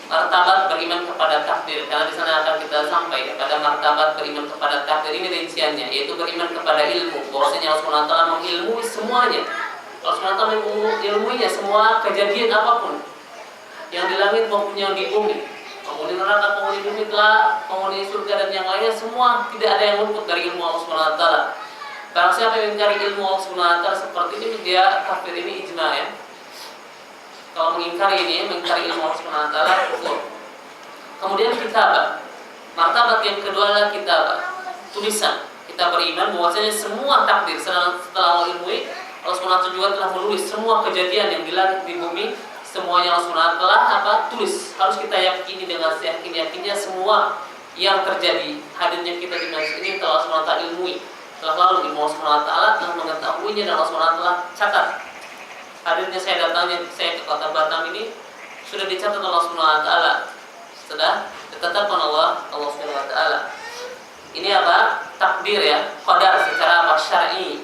martabat beriman kepada takdir. Karena di sana akan kita sampai pada martabat beriman kepada takdir ini rinciannya, yaitu beriman kepada ilmu. Bahwasanya Allah Subhanahu wa taala mengilmui semuanya. Allah Subhanahu wa taala mengilmuinya semua kejadian apapun yang di langit maupun yang di bumi. Penghuni neraka, penghuni bumi, penghuni surga dan yang lainnya, semua tidak ada yang luput dari ilmu Allah Subhanahu wa taala. Barang siapa yang mencari ilmu Allah Subhanahu wa taala seperti ini, dia kafir. Ini ijma ya. Kalau mengingkari ilmu Allah Subhanahu wa taala, kufur. Kemudian kitabah. Martabat yang kedua adalah kitabah, tulisan. Kita beriman bahwasanya semua takdir setelah Allah ilmui, Allah Subhanahu wa taala juga telah menulis semua kejadian yang di langit di bumi. Semuanya Allah Subhanahu wa taala tulis. Harus kita yakini dengan seyakin-yakinnya semua yang terjadi. Hadirnya kita di majelis ini telah Allah Subhanahu wa taala ilmui. Telah lalu ilmu Allah Subhanahu wa taala telah mengetahuinya dan Allah Subhanahu wa taala catat. Hadirnya saya ke kota Batam ini sudah dicatat Allah Subhanahu wa taala. Sudah ditetapkan Allah Subhanahu wa taala. Ini apa? Takdir ya, qadar secara syar'i.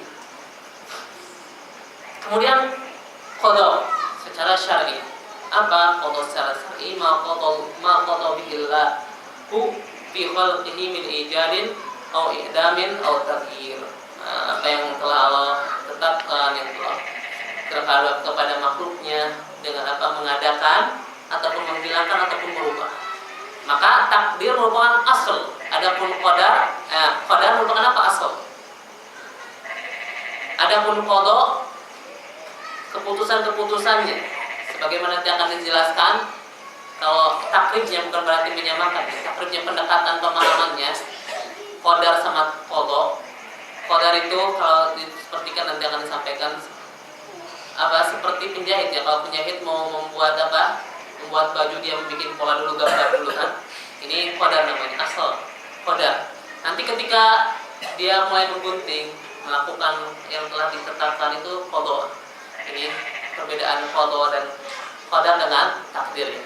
Kemudian qada secara syar'i. Apa qada secara syar'i? Ma qada bihillah fi khalqihi min ijadin aw i'damin aw taghyir. Apa yang telah Allah tetapkan, yang telah terhadap kepada makhluknya dengan apa? Mengadakan ataupun menghilangkan ataupun merubah. Maka takdir merupakan asal. Adapun qadar merupakan apa? Asal. Adapun qada, keputusan-keputusannya sebagaimana nanti akan dijelaskan. Kalau takribnya bukan berarti menyamakan, takribnya pendekatan pemahamannya. Qadar sama qada. Qadar itu kalau disepertikan nanti akan disampaikan seperti penjahit ya. Kalau penjahit mau membuat membuat baju, dia membuat pola dulu, gambar dulu kan. Ini qadar namanya, asal qadar. Nanti ketika dia mulai menggunting, melakukan yang telah ditetapkan itu qada. Ini perbedaan qada dan qadar dengan takdir ya.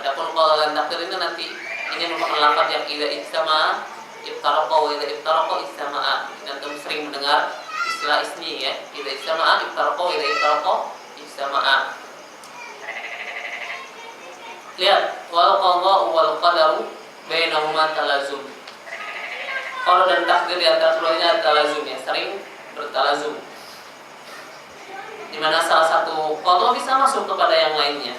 Adapun qada dan takdir ini nanti ini merupakan lafaz yang idza ijtama iftaraqa wa idza iftaraqa ijtama'a. Antum sering mendengar istilah ismi ya, idza ijtama'a iftaraqa wa idza iftaraqa ijtama'a. Lihat, wal qada'u wal qadaru bainahuma talazum. Qada dan takdir di antara keduanya talazum ya, sering bertalazum. Di mana salah satu qada bisa masuk kepada yang lainnya.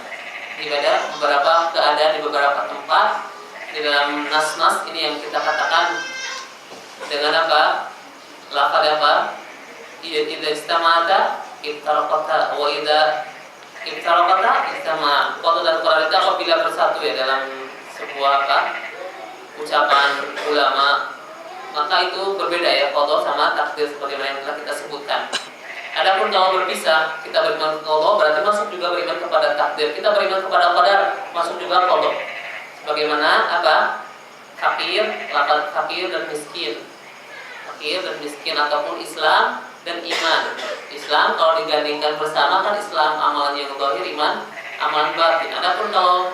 Ada beberapa keadaan di beberapa tempat di dalam nas-nas ini yang kita katakan dengan lafaz idza istama'ata iftaraqata wa idza iftaraqata istama'a. Qada dan qadar itu apabila bersatu ya dalam sebuah ucapan ulama, maka itu berbeda ya, qada sama takdir sebagaimana yang telah kita sebutkan. Adapun kalau berpisah, kita beriman kepada Allah berarti masuk juga beriman kepada takdir. Kita beriman kepada qadar, masuk juga qada. Sebagaimana fakir, lafaz fakir dan miskin. Fakir dan miskin ataupun Islam dan iman. Islam kalau digandingkan bersama kan Islam amalan yang zahir, iman amalan batin. Adapun kalau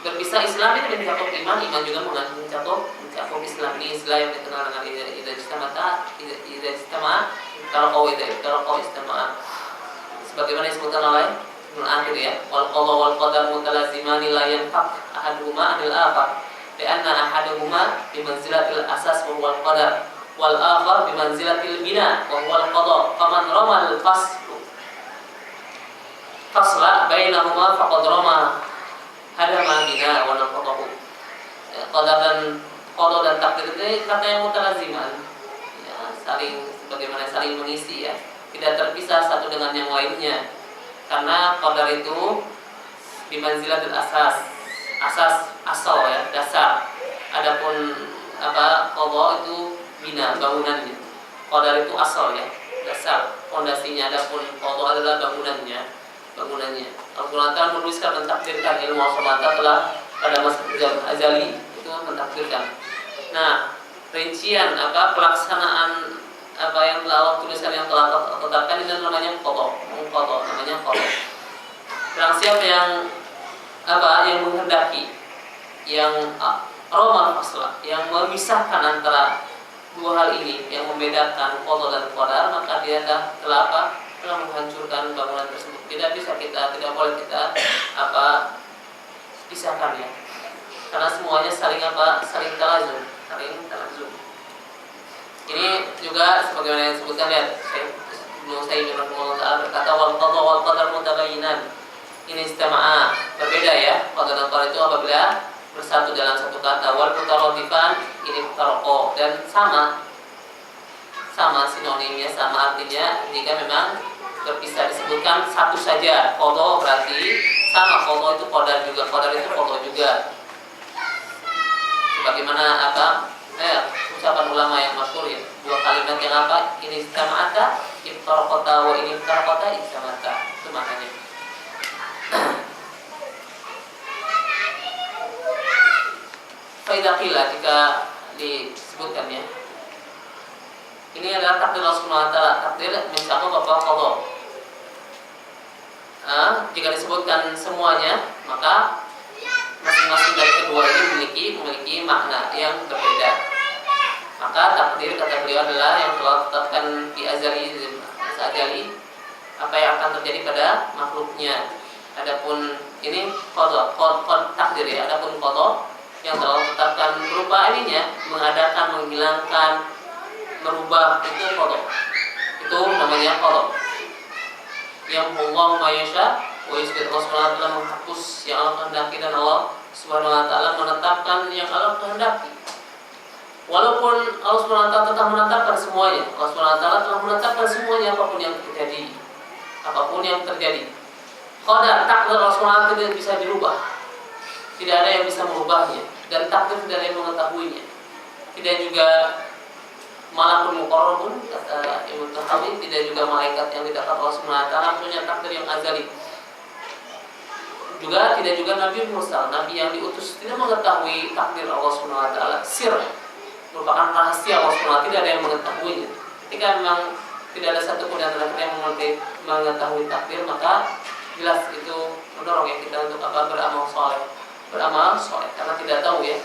berpisah, Islam itu mencakup iman, iman juga mencakup Islam. Ini istilah yang dikenal dengan idza istama'a. Sebagaimana disebutkan oleh Ibnu Athir ya, wal qada wal qadar mutalazimani la yanfaq ahaduhuma 'anil akhar, li'anna ahaduhuma bi manzilatil asas wa huwa al-qadar wal akhar bi manzilatil bina wa huwa al-qada. Faman ramal fasla bainahuma faqad rama hadama bina wa naqadahu. Qadar dan takdir itu kata yang mutalaziman ya, bagaimana saling mengisi ya, tidak terpisah satu dengan yang lainnya. Karena qadar itu bimanzilatil asal ya, dasar. Adapun qada itu bina, bangunannya. Qadar itu asal ya, dasar, fondasinya. Adapun qada adalah bangunannya. Al-Qur'an telah menuliskan mentakdirkan, ilmu Allah telah pada masa azali itu mentakdirkan. Nah, rincian pelaksanaan yang telah Allah tuliskan, yang telah tetapkan, ini namanya qada. Namanya qada. Barang siapa yang menghendaki, yang romal fasla, yang memisahkan antara dua hal ini, yang membedakan qada dan qadar, maka dia telah menghancurkan bangunan tersebut. Tidak boleh kita pisahkan ya. Karena semuanya saling talazum. Ini juga sebagaimana yang disebutkan ya, Ibnu Utsaimin rahimahullah taala berkata wal qada wal qadar mutabayyinan. Ini istama'a, berbeda ya. Qada dan qadar itu apabila bersatu dalam satu kata. Wal mutaradifan, ini mutaraqa, dan sama sinonimnya, sama artinya jika memang berpisah disebutkan satu saja. Qada berarti sama, qada itu qadar juga, qadar itu qada juga. Sebagaimana ucapan ulama yang masyhur ya, dua kalimat yang ini istama'ata iftaraqata wa ini iftaraqata istama'ata, itu maknanya. Faidah qila, jika disebutkan ya, ini adalah takdir Allah Subhanahu wa taala, takdir mencakup qada. Jika disebutkan semuanya, maka masing-masing dari kedua ini memiliki makna yang berbeda. Maka takdir, kata beliau, adalah yang telah ditetapkan di azali apa yang akan terjadi pada makhluknya. Adapun ini qada takdir ya. Adapun qada yang telah ditetapkan berupa ininya, mengadakan, menghilangkan, merubah, itu qada. Itu namanya qada. Yang Allah ma yasha wa yusbit, Allah Subhanahu wa taala menghapus yang Allah kehendaki dan Allah Subhanahu wa taala menetapkan yang Allah kehendaki. Walaupun Allah Subhanahu wa taala telah menetapkan semuanya, Allah Subhanahu wa taala telah menetapkan semuanya, apapun yang terjadi. Qadar, takdir Allah Subhanahu wa taala tidak bisa dirubah. Tidak ada yang bisa merubahnya, dan takdir tidak ada yang mengetahuinya. Tidak juga malakul muqarrabun, kata Ibnu Tahawi, tidak juga malaikat yang didekat Allah Subhanahu wa taala, punya takdir yang azali. Juga tidak juga nabi mursal, nabi yang diutus tidak mengetahui takdir Allah Subhanahu wa taala. Sir merupakan rahasia Allah Subhanahu wa taala, tidak ada yang mengetahuinya. Ketika memang tidak ada satu pun yang mengetahui takdir, maka jelas itu mendorong ya kita untuk beramal soleh, karena tidak tahu ya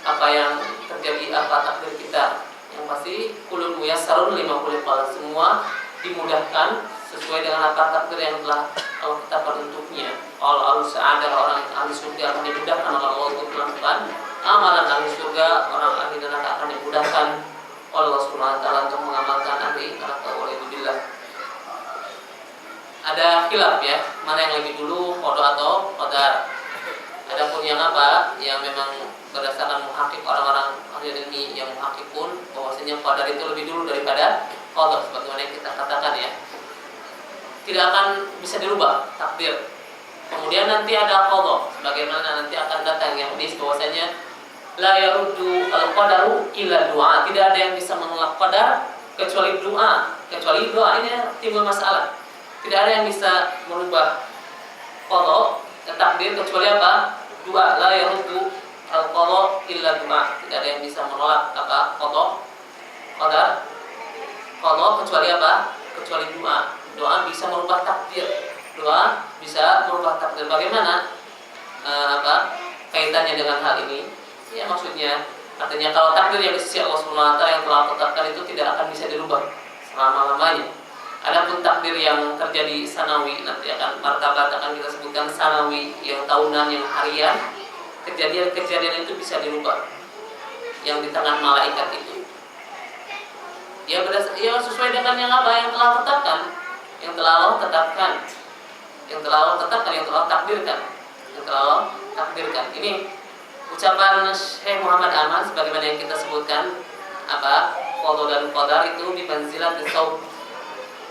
apa yang terjadi, apa takdir kita. Yang pasti kulun muyassarun lima khuliqa, semua dimudahkan sesuai dengan apa takdir yang telah Allah tetapkan untuknya. Kalau al-sa'adah, orang ahli surga akan dimudahkan oleh Allah untuk melakukan amalan ahli surga, orang ahli neraka akan dimudahkan oleh Allah Subhanahu wa taala untuk mengamalkan ahli neraka. Walhamdulillah. Ada khilaf ya, mana yang lebih dulu, qada atau qadar. Adapun yang apa yang memang berdasarkan muhaqqiq orang-orang ahli ilmi yang muhaqqiq pun bahwasanya qadar itu lebih dulu daripada qada, sebagaimana yang kita katakan ya. Tidak akan bisa dirubah takdir. Kemudian nanti ada qada, sebagaimana nanti akan datang yang hadis bahwasanya la yaruddu al-qadaru illa du'a. Tidak ada yang bisa menolak qadar kecuali doa. Kecuali doa ini timbul masalah. Tidak ada yang bisa merubah qada, takdir, kecuali apa? Doa. La yaruddu al-qada illa du'a. Tidak ada yang bisa menolak apa? Qadar kecuali apa? Kecuali doa. Doa bisa merubah takdir. Doa bisa merubah takdir. Bagaimana kaitannya dengan hal ini? Ya maksudnya artinya kalau takdir yang di sisi Allah Subhanahu wa taala yang telah tetapkan itu tidak akan bisa dirubah selama-lamanya. Adapun takdir yang terjadi sanawi, nanti akan martabat akan kita sebutkan sanawi, yang tahunan, yang harian, kejadian-kejadian itu bisa dirubah. Yang di tangan malaikat itu ya sesuai dengan yang apa yang telah tetapkan, yang telah Allah tetapkan, yang telah Allah takdirkan. Ini ucapan Syekh Muhammad Aman sebagaimana yang kita sebutkan, qada dan qadar itu bimanzilat as-saub.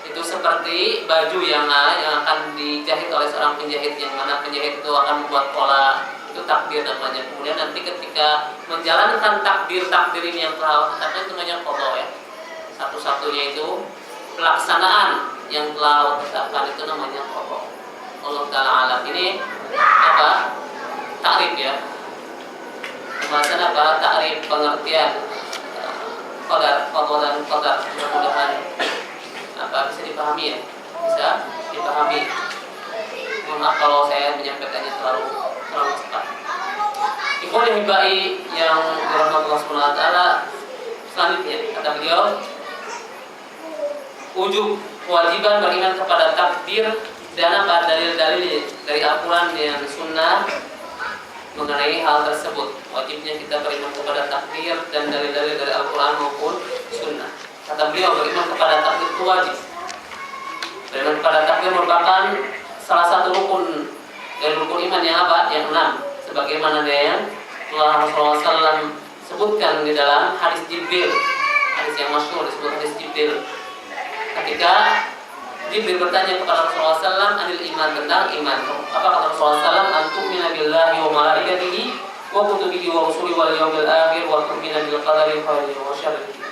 Itu seperti baju yang akan dijahit oleh seorang penjahit, yang mana penjahit itu akan membuat pola, itu takdir namanya. Kemudian nanti ketika menjalankan takdir ini yang telah Allah tetapkan itu namanya qada ya. Satu-satunya itu pelaksanaan yang telah Allah tetapkan itu namanya qada. Allah Ta'ala alam. Ini takrif ya. Pembahasan takrif, pengertian qadar dan qadar. Mudah-mudahan bisa dipahami ya. Bisa dipahami. Maaf kalau saya menyampaikannya terlalu cepat. Ikhwan yang hibai yang dirahmati Allah Subhanahu wa taala, selanjutnya kata beliau, wujub kewajiban beriman kepada takdir dan dalil-dalil dari Al-Quran dan Sunnah mengenai hal tersebut. Wajibnya kita beriman kepada takdir dan dalil-dalil dari Al-Quran maupun Sunnah. Kata beliau, beriman kepada takdir itu wajib. Beriman kepada takdir merupakan salah satu rukun dari rukun iman yang yang 6. Sebagaimana yang telah Rasulullah SAW sebutkan di dalam hadis Jibril, hadis yang masyhur disebut hadis Jibril. Ketika Jibril bertanya kepada Rasulullah SAW anil iman, tentang iman. Apa kata Rasulullah SAW? Antu'mina billahi wa malaikatihi wa kutubihi wa rusuli wal yawmil akhir wa tu'mina bil qadari khairihi wa syarrihi.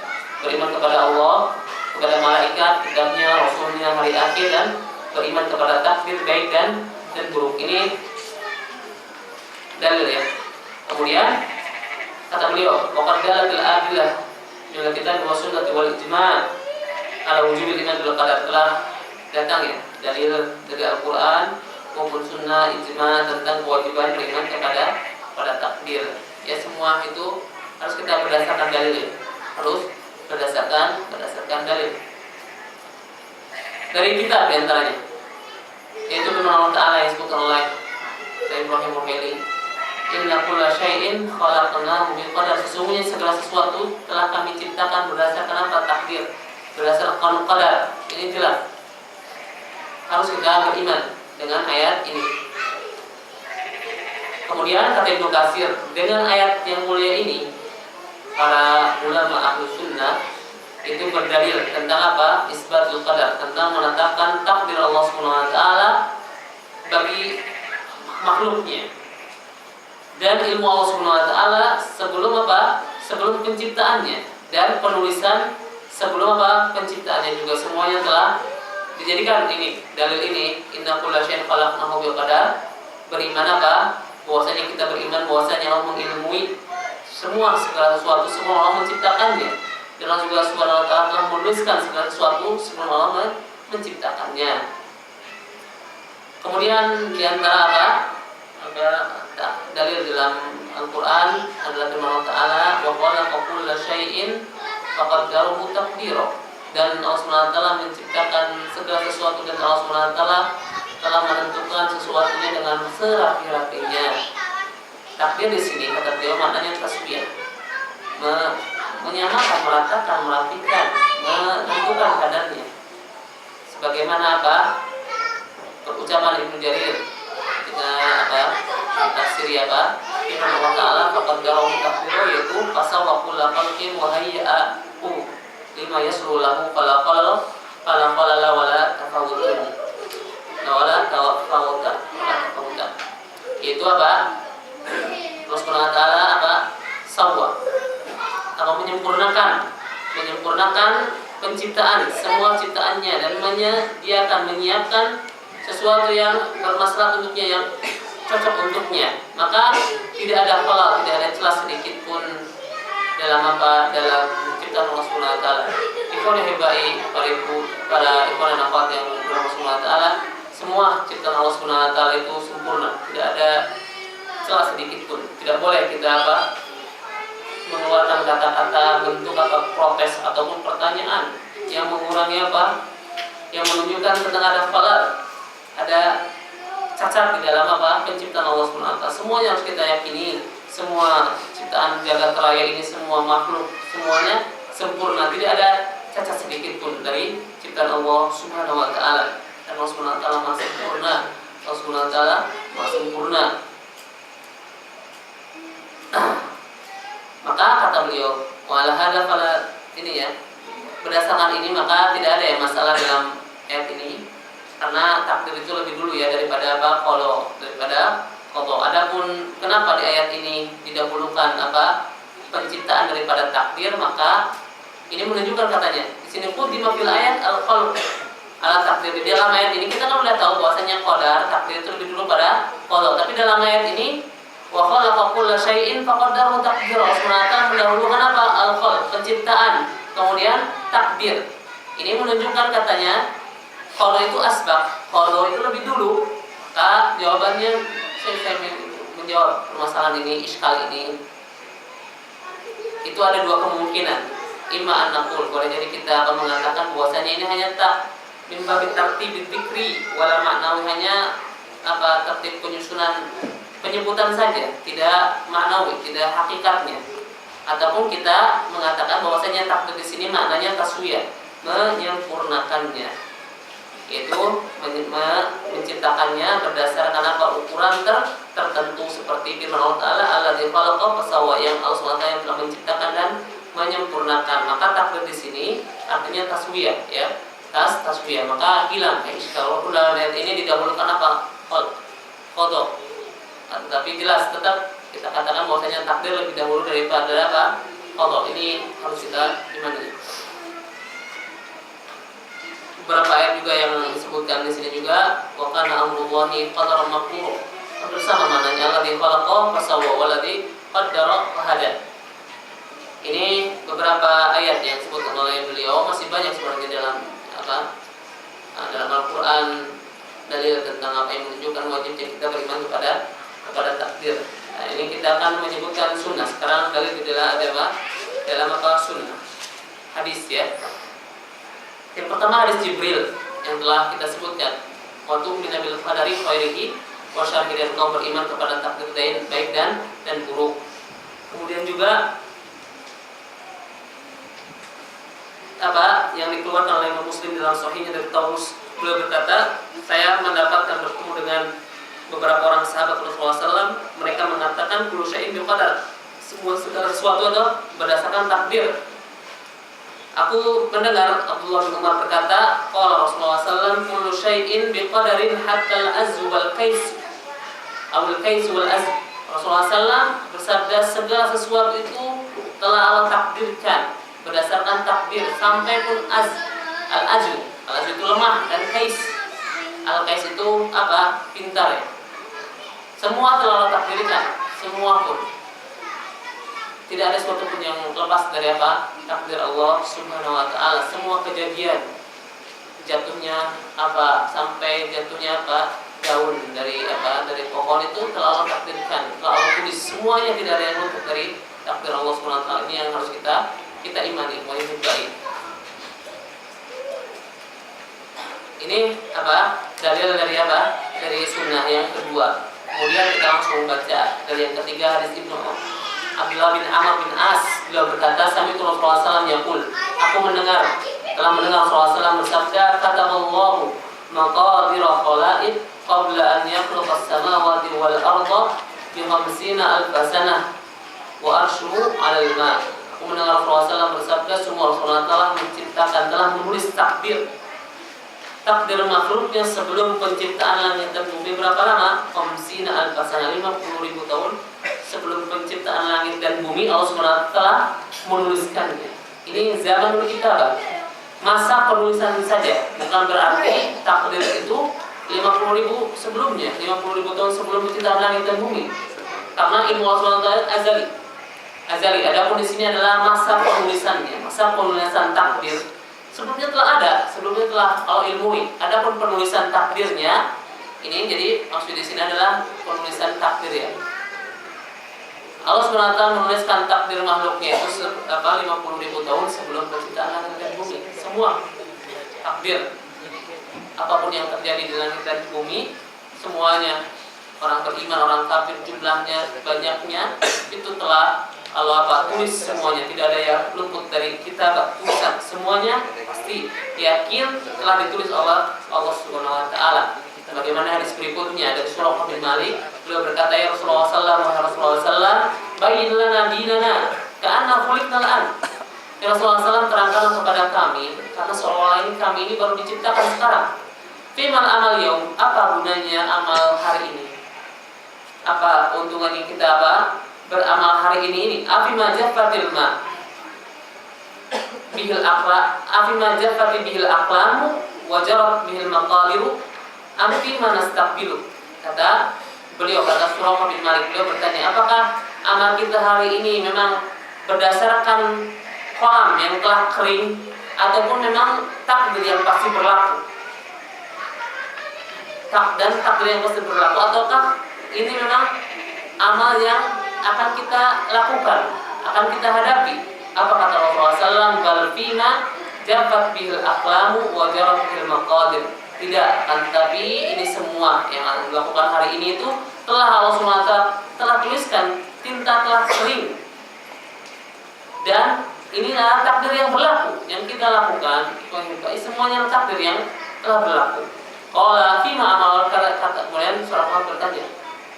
Beriman kepada Allah, kepada malaikat, kitabnya, rasulnya, hari akhir, dan beriman kepada takdir baik dan buruk. Ini dalil ya. Kemudian kata beliau, waqad dalatil adillah min al-kitab wa sunnah wal ijma' ala wujubil iman bil qadar. Telah datang ya dalil dari Al-Quran maupun Sunnah, ijma tentang kewajiban beriman kepada takdir. Ya semua itu harus kita berdasarkan dalil, harus berdasarkan dalil dari kitab diantaranya, yaitu firman Allah Ta'ala yang disebutkan oleh Sayyid Ibrahim Ruhaili, inna kulla syai'in khalaqnahu biqadar. Sesungguhnya segala sesuatu telah kami ciptakan berdasarkan takdir, berdasarkan qadar. Ini jelas. Harus kita beriman dengan ayat ini. Kemudian kata Ibnu Katsir, dengan ayat yang mulia ini para ulama ahlu sunnah itu berdalil tentang isbatul qadar, tentang menetapkan takdir Allah Subhanahu wa taala bagi makhluknya. Dan ilmu Allah Subhanahu wa taala sebelum penciptaannya dan penulisan sebelum apa penciptaannya juga semuanya telah dijadikan. Ini dalil ini inna kulla syai'in khalaqnahu biqadar. Beriman apa? Bahwasanya kita beriman bahwasanya Allah mengilmui semua segala sesuatu, semua Allah menciptakannya. Dan Allah juga Subhanahu wa taala telah menuliskan segala sesuatu sebelum Allah menciptakannya. Kemudian di antara apa? Ada dalil dalam Al-Qur'an adalah firman Allah Ta'ala wa khalaqa kulla syai'in faqaddarahu taqdira. Dan Allah Subhanahu wa taala menciptakan segala sesuatu dan Allah Subhanahu wa taala telah menentukan sesuatunya dengan serapi-rapinya. Takdir di sini kata beliau maknanya tasbih, menyamakan, meratakan, merapikan, menentukan kadarnya. Sebagaimana apa? Ucapan Ibnu Jarir ketika apa? Tafsir apa? Firman Allah Ta'ala faqaddarahu taqdira, yaitu fasawwa kulla khalqin wa hayya'ahu lima yasru lahu fala qalala wala tafawutun. Wala tafawutan. Yaitu apa? Allah Subhanahu wa taala apa? Sawwa. Atau menyempurnakan penciptaan, semua ciptaannya, dan dia akan menyiapkan sesuatu yang bermaslahat untuknya, yang cocok untuknya. Maka tidak ada halal, tidak ada celah sedikit pun dalam apa? Dalam ciptaan Allah Subhanahu wa taala. Ikhwan hebai para ikhwan dan akhwat yang Allah Subhanahu wa taala, semua ciptaan Allah Subhanahu wa taala itu sempurna, tidak ada celah sedikit pun. Tidak boleh kita apa? Mengeluarkan kata-kata, bentuk atau protes ataupun pertanyaan yang mengurangi apa? Yang menunjukkan tentang ada halal, ada cacat di dalam apa? Penciptaan Allah Subhanahu wa taala. Semuanya harus kita yakini, semua ciptaan jagat raya ini, semua makhluk, semuanya sempurna, tidak ada cacat sedikit pun dari ciptaan Allah Subhanahu wa taala. Dan Allah Subhanahu wa taala Maha sempurna. Allah Subhanahu wa taala Maha sempurna. Maka kata beliau, wala hadza fala, ini ya. Berdasarkan ini maka tidak ada yang masalah dalam ayat ini, karena takdir itu lebih dulu ya daripada apa? Daripada qada. Adapun kenapa di ayat ini didahulukan apa? Penciptaan daripada takdir, maka ini menunjukkan katanya di sini pun di fil ayat al-khalq ala takdir. Di dalam ayat ini kita kan sudah tahu bahwasanya qadar, takdir itu lebih dulu pada qada. Tapi dalam ayat ini wa khalaqa kulla syai'in faqaddarahu taqdira. Allah mendahulukan apa? Al-khalq, penciptaan, kemudian takdir. Ini menunjukkan katanya qada itu asbaq, qada itu lebih dulu. Maka jawabannya saya menjawab permasalahan ini, iskal ini. Itu ada dua kemungkinan. Imma an naqul, boleh jadi kita akan mengatakan bahwasanya ini hanya min babi tartib dzikri wala maknawi, hanya apa? Tertib penyusunan, penyebutan saja, tidak maknawi, tidak hakikatnya. Ataupun kita mengatakan bahwasanya takdir di sini maknanya taswiyah, menyempurnakannya, yaitu menciptakannya berdasarkan apa? Ukuran tertentu seperti firman Allah Ta'ala alladzi khalaqa fasawwa, yang Allah SWT yang telah menciptakan dan menyempurnakan. Maka takdir di sini artinya taswiyah ya, taswiyah. Maka hilang kalau dalam ayat ini didahulukan apa? Qada. Tapi jelas tetap kita katakan bahwasanya takdir lebih dahulu daripada apa? Qada. Ini harus kita imani. Beberapa ayat juga yang disebutkan di sini juga wa kana amrullahi qadaran maqdura. Bersama maknanya alladzi khalaqa fasawwa walladzi qaddara fahada. Ini beberapa ayat yang disebutkan oleh beliau, masih banyak sebenarnya dalam apa? Dalam Al-Qur'an dalil tentang apa yang menunjukkan wajibnya kita beriman kepada takdir. Nah, ini kita akan menyebutkan sunnah. Sekarang dalil di dalam apa? Sunnah. Hadis ya. Yang pertama hadis Jibril yang telah kita sebutkan. Wa tu'minu bil qadari khairihi wa syarrihi, dan kau beriman kepada takdir baik dan buruk. Kemudian juga apa yang dikeluarkan oleh Imam Muslim dalam sahihnya dari Taus, beliau berkata, saya mendapatkan bertemu dengan beberapa orang sahabat Rasulullah SAW, mereka mengatakan kullu syai'in biqadar, segala sesuatu adalah berdasarkan takdir. Aku mendengar Abdullah bin Umar berkata, qala Rasulullah SAW kullu syai'in biqadarin hatta al-azz wal qais wal azz. Rasulullah SAW bersabda segala sesuatu itu telah Allah takdirkan, berdasarkan takdir sampai pun al-ajl itu lemah dan kais. Al-kais itu apa? Pintar ya. Semua telah Allah takdirkan, semua pun. Tidak ada sesuatu pun yang lepas dari apa? Takdir Allah Subhanahu wa taala. Semua kejadian jatuhnya apa sampai jatuhnya apa? Daun dari apa? Dari pohon itu telah Allah takdirkan, telah Allah tulis. Semuanya tidak ada yang luput dari takdir Allah Subhanahu wa taala. Ini yang harus kita imani, wajib baik. Ini apa? Dalil dari apa? Dari sunnah yang kedua. Kemudian kita langsung baca dari yang ketiga, hadis Ibnu Abdullah bin Amr bin As, beliau berkata, sami Rasulullah SAW yaqul, aku telah mendengar Rasulullah SAW bersabda, kataballahu maqadir khalaiq qabla an yakhluqa as-samawati wal arda bi 50,000 sanah wa arshuhu 'alal ma. Aku mendengar Rasulullah SAW bersabda, semua Rasulullah telah menulis takdir makhluknya sebelum penciptaan langit dan bumi. Berapa lama? 50,000 sanah, 50.000 tahun sebelum penciptaan langit dan bumi Allah SWT telah menuliskannya. Ini zaman kita, masa penulisan saja, bukan berarti takdir itu 50.000 sebelumnya, 50.000 tahun sebelum penciptaan langit dan bumi. Karena ilmu Allah SWT azali. Adapun di sini adalah masa penulisannya, masa penulisan takdir. Sebelumnya telah ada, sebelumnya telah Allah ilmui. Adapun penulisan takdirnya ini, jadi maksud di sini adalah penulisan takdir ya. Allah SWT menuliskan takdir makhluknya itu 50.000 tahun sebelum penciptaan langit dan bumi. Semua takdir, apapun yang terjadi di langit dan bumi, semuanya, orang beriman, orang kafir, jumlahnya, banyaknya, itu telah Allah tulis semuanya. Tidak ada yang luput dari kitab tulisan. Semuanya pasti yakin telah ditulis Allah Subhanahu wa taala. Bagaimana hadis berikutnya dari Surah bin Malik, beliau berkata, ya Rasulullah sallallahu bayyin lana dinana ka'anna khuliqnal an. Ya Rasulullah sallallahu terangkan kepada kami, karena seolah kami ini baru diciptakan sekarang. Fimal amal yaum, apa gunanya amal hari ini? Apa untungannya kita beramal hari ini? Afima jaffatil ma bihil aqla, afima jaffati bihil aqlamu wa jarat bihil maqaliru amfi manastaqbilu. Kata Surah bin Malik, beliau bertanya, apakah amal kita hari ini memang berdasarkan kolam yang telah kering ataupun memang takdir yang pasti berlaku? Takdir yang pasti berlaku, ataukah ini memang amal yang akan kita lakukan, akan kita hadapi? Apa kata Rasulullah SAW? Bal fima jaffat bihil aqlamu wa jarat bihil maqadir. Tidak, tapi ini semua yang dilakukan hari ini itu telah Allah SWT telah tuliskan, tinta telah kering, dan inilah takdir yang berlaku yang kita lakukan. Semuanya takdir yang telah berlaku. Qala fima amal, kata kemudian surah bertanya,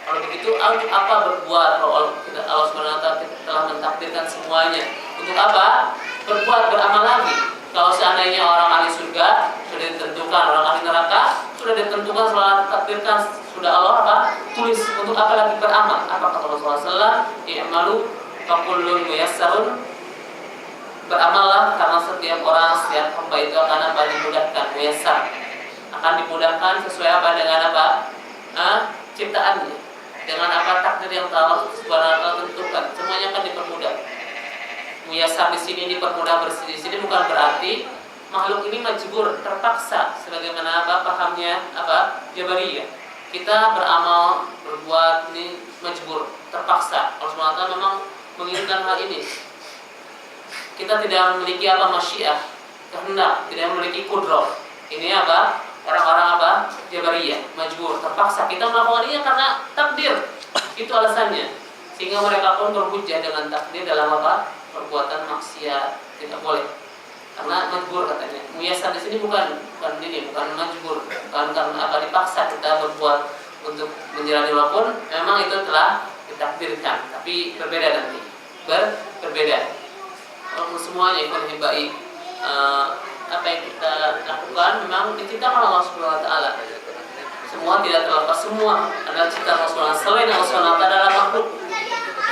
kalau begitu apa berbuat? Kalau Allah SWT telah mentakdirkan semuanya, untuk apa berbuat, beramal lagi? Kalau seandainya orang ahli surga sudah ditentukan, orang ahli neraka sudah ditentukan, sudah takdirkan, sudah Allah tulis, untuk apa lagi beramal? Apa kata Rasulullah SAW? I'malu fakullun muyassarun, beramallah karena setiap hamba itu akan dimudahkan, muyassar, akan dimudahkan sesuai dengan ciptaannya, dengan takdir yang Allah Subhanahu wa taala tentukan, semuanya akan dipermudah. Muyassar di sini, dipermudah di sini bukan berarti makhluk ini majbur, terpaksa, sebagaimana pahamnya Jabariyah. Kita beramal, berbuat ini majbur, terpaksa. Allah SWT memang menginginkan hal ini. Kita tidak memiliki masyiah, kehendak, tidak memiliki kudrah. Ini orang-orang Jabariyah, majbur, terpaksa. Kita melakukan ini karena takdir. Itu alasannya. Sehingga mereka pun berhujjah dengan takdir dalam perbuatan maksiat, tidak boleh. Karena majbur katanya. Muyassar di sini bukan majbur, bukan karena dipaksa kita berbuat untuk menjalani, walaupun memang itu telah ditakdirkan, tapi berbeda nanti. Berbeda. Walaupun semuanya ikut baik, apa yang kita lakukan memang diciptakan Allah Subhanahu wa taala. Semua tidak terlepas, semua adalah ciptaan Allah Subhanahu wa taala. Selain Allah Subhanahu wa taala adalah makhluk.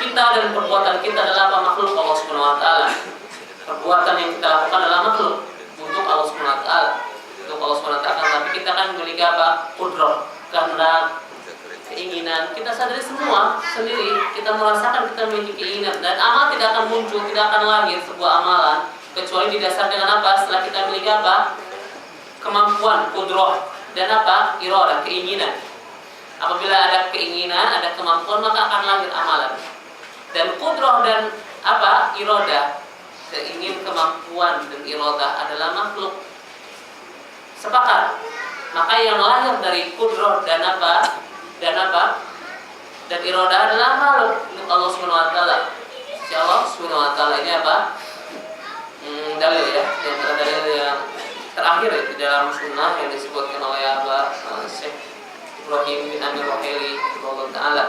Kita dan perbuatan kita adalah makhluk Allah Subhanahu wa taala. perbuatan yang kita lakukan adalah makhluk untuk Allah Subhanahu wa taala. Untuk Allah Subhanahu wa taala, tapi kita kan memiliki apa? Qudrah, kehendak, keinginan. Kita sadari semua sendiri, kita merasakan kita memiliki keinginan, dan amal tidak akan muncul, tidak akan lahir sebuah amalan kecuali didasarkan dengan apa? Setelah kita memiliki apa? Kemampuan, qudrah, dan apa? Iradah, keinginan. Apabila ada keinginan, ada kemampuan, maka akan lahir amalan. Dan qudrah dan apa? Iradah, keingin, kemampuan, dan iradah adalah makhluk. Sepakat. Maka yang lahir dari qudrah dan apa? Dan iradah adalah makhluk untuk Allah Subhanahu wa taala. Si Allah Subhanahu wa taala ini apa? Dalil ya, yang dalil yang terakhir di dalam sunnah yang disebutkan oleh Syekh Ibrahim bin Amir Ruhaili rahimahullah taala.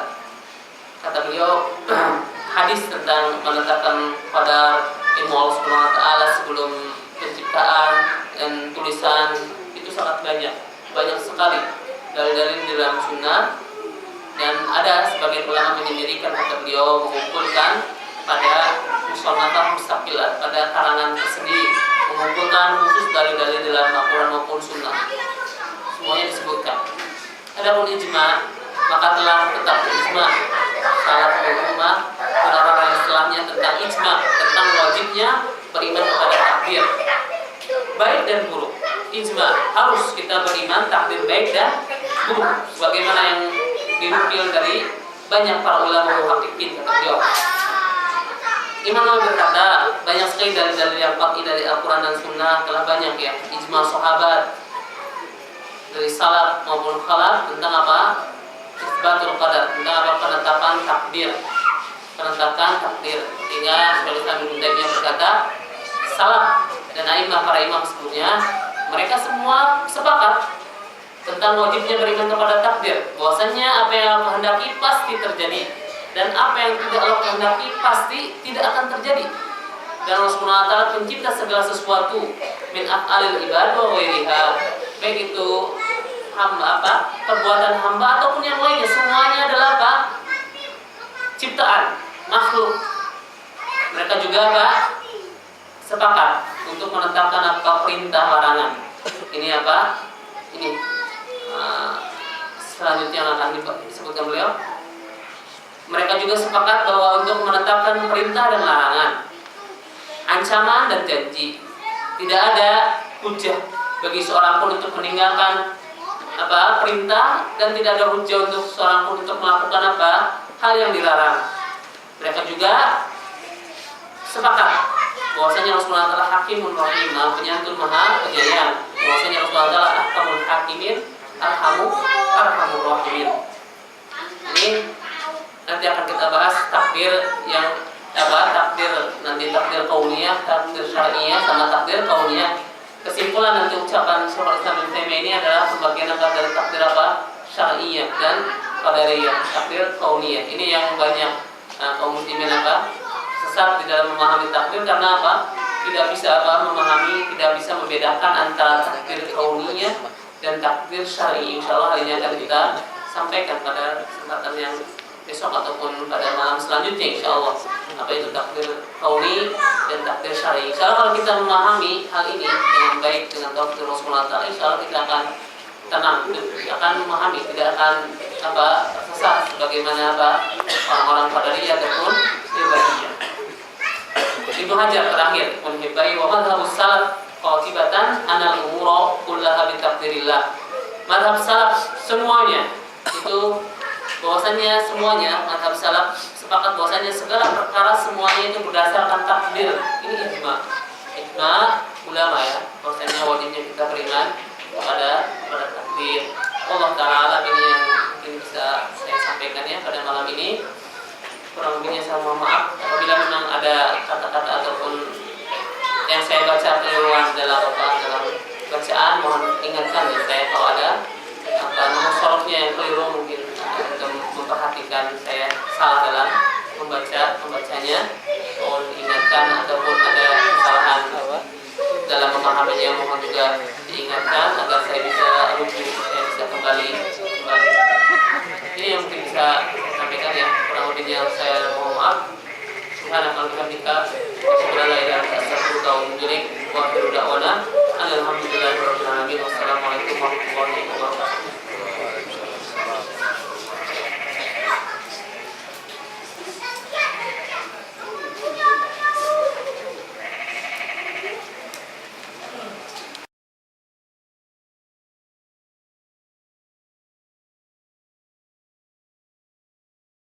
Kata beliau, hadis tentang menetapkan pada ilmu Allah Subhanahu wa taala sebelum penciptaan dan tulisan itu sangat banyak sekali dalil-dalil di dalam sunnah, dan ada sebagian ulama menyendirikan, kata beliau, mengumpulkan pada musannafah mustaqilah, pada karangan tersendiri, mengumpulkan khusus dalil-dalil dalam Al-Quran maupun sunnah, semuanya disebutkan. Adapun ijma, maka telah tetap ijma salaful ummah dan orang-orang yang setelahnya tentang ijma, tentang wajibnya beriman kepada takdir baik dan buruk. Ijma, harus kita beriman takdir baik dan buruk, sebagaimana yang dinukil dari banyak para ulama muhaqqiqin, kata beliau. Imam Nawawi berkata, banyak sekali dalil-dalil yang qat'i dari Al-Quran dan Sunnah, telah banyak ya, ijma sahabat dari salaf maupun khalaf tentang apa? Isbatul qadar, tentang apa? Penetapan takdir. Sehingga Syaikhul Islam Ibnu Taimiyah berkata, salaf dan a'immah, para imam sebelumnya, mereka semua sepakat tentang wajibnya beriman kepada takdir, bahwasanya apa yang Allah kehendaki pasti terjadi, dan apa yang tidak Allah kehendaki pasti tidak akan terjadi. Dan Allah Subhanahu wa taala pencipta segala sesuatu, min af'alil ibad wa ghairiha, baik itu hamba apa? Perbuatan hamba ataupun yang lainnya, semuanya adalah apa? Ciptaan, makhluk. Mereka juga apa? Sepakat untuk menetapkan apa? Perintah, larangan. Ini apa? Ini selanjutnya yang akan disebutkan beliau. Mereka juga sepakat bahwa untuk menetapkan perintah dan larangan, ancaman dan janji, tidak ada hujah bagi seorang pun untuk meninggalkan apa? Perintah, dan tidak ada hujah untuk seorang pun untuk melakukan apa? Hal yang dilarang. Mereka juga sepakat bahwasanya Rasulullah Ta'ala Hakimun Rahim, Maha Penyantun, Maha Penyayang. Bahwasanya Rasulullah Ta'ala Ahkamul Hakimin, Arhamur Rahimin. Ini nanti akan kita bahas takdir yang apa? Takdir nanti takdir kauniyah, takdir syar'iyah, sama takdir kauniyah. Kesimpulan nanti ucapan Syaikhul Islam Ibnu Taimiyah ini adalah pembagian apa dari takdir apa? Syar'iyah dan qadariyah, takdir kauniyah. Ini yang banyak kaum muslimin apa? Sesat di dalam memahami takdir, karena apa? Tidak bisa apa? Memahami, tidak bisa membedakan antara takdir kauniyah dan takdir syar'i. Insyaallah hari ini akan kita sampaikan pada kesempatan yang besok ataupun pada malam selanjutnya, insyaallah, apa itu takdir kauni dan takdir syar'i. Insyaallah kalau kita memahami hal ini dengan baik dengan taufik Rasulullah Ta'ala, insyaallah kita akan tenang, akan memahami, tidak akan apa? Sesat sebagaimana apa? Orang-orang Qadariyah ataupun Jabariyah. Ibnu Hajar terakhir menhibai wa madhabus salaf qatibatan anal umura kullaha bi takdirillah. Madhab salaf semuanya itu bahwasanya semuanya, madhab salaf sepakat bahwasanya segala perkara semuanya itu berdasarkan takdir. Ini ijma ulama ya, bahwasanya wajibnya kita beriman kepada takdir. Allah Ta'ala ini yang mungkin bisa saya sampaikan ya pada malam ini. Kurang lebihnya saya mohon maaf apabila memang ada kata-kata ataupun yang saya baca keliruan dalam bacaan, mohon ingatkan ya saya kalau ada nomor sorofnya yang keliru, mungkin untuk memperhatikan saya salah dalam membacanya, mohon ingatkan, ataupun ada kesalahan dalam memahaminya, mohon juga diingatkan agar saya bisa rujuk, saya bisa kembali. Ini yang mungkin bisa saya sampaikan ya, kurang lebihnya saya mohon maaf. subhanaka wa bihamdika asyhadu an la ilaha illa anta astaghfiruka wa atubu ilaik wa akhiru da'wana alhamdulillahi rabbil alamin. Wassalamualaikum warahmatullahi wabarakatuh.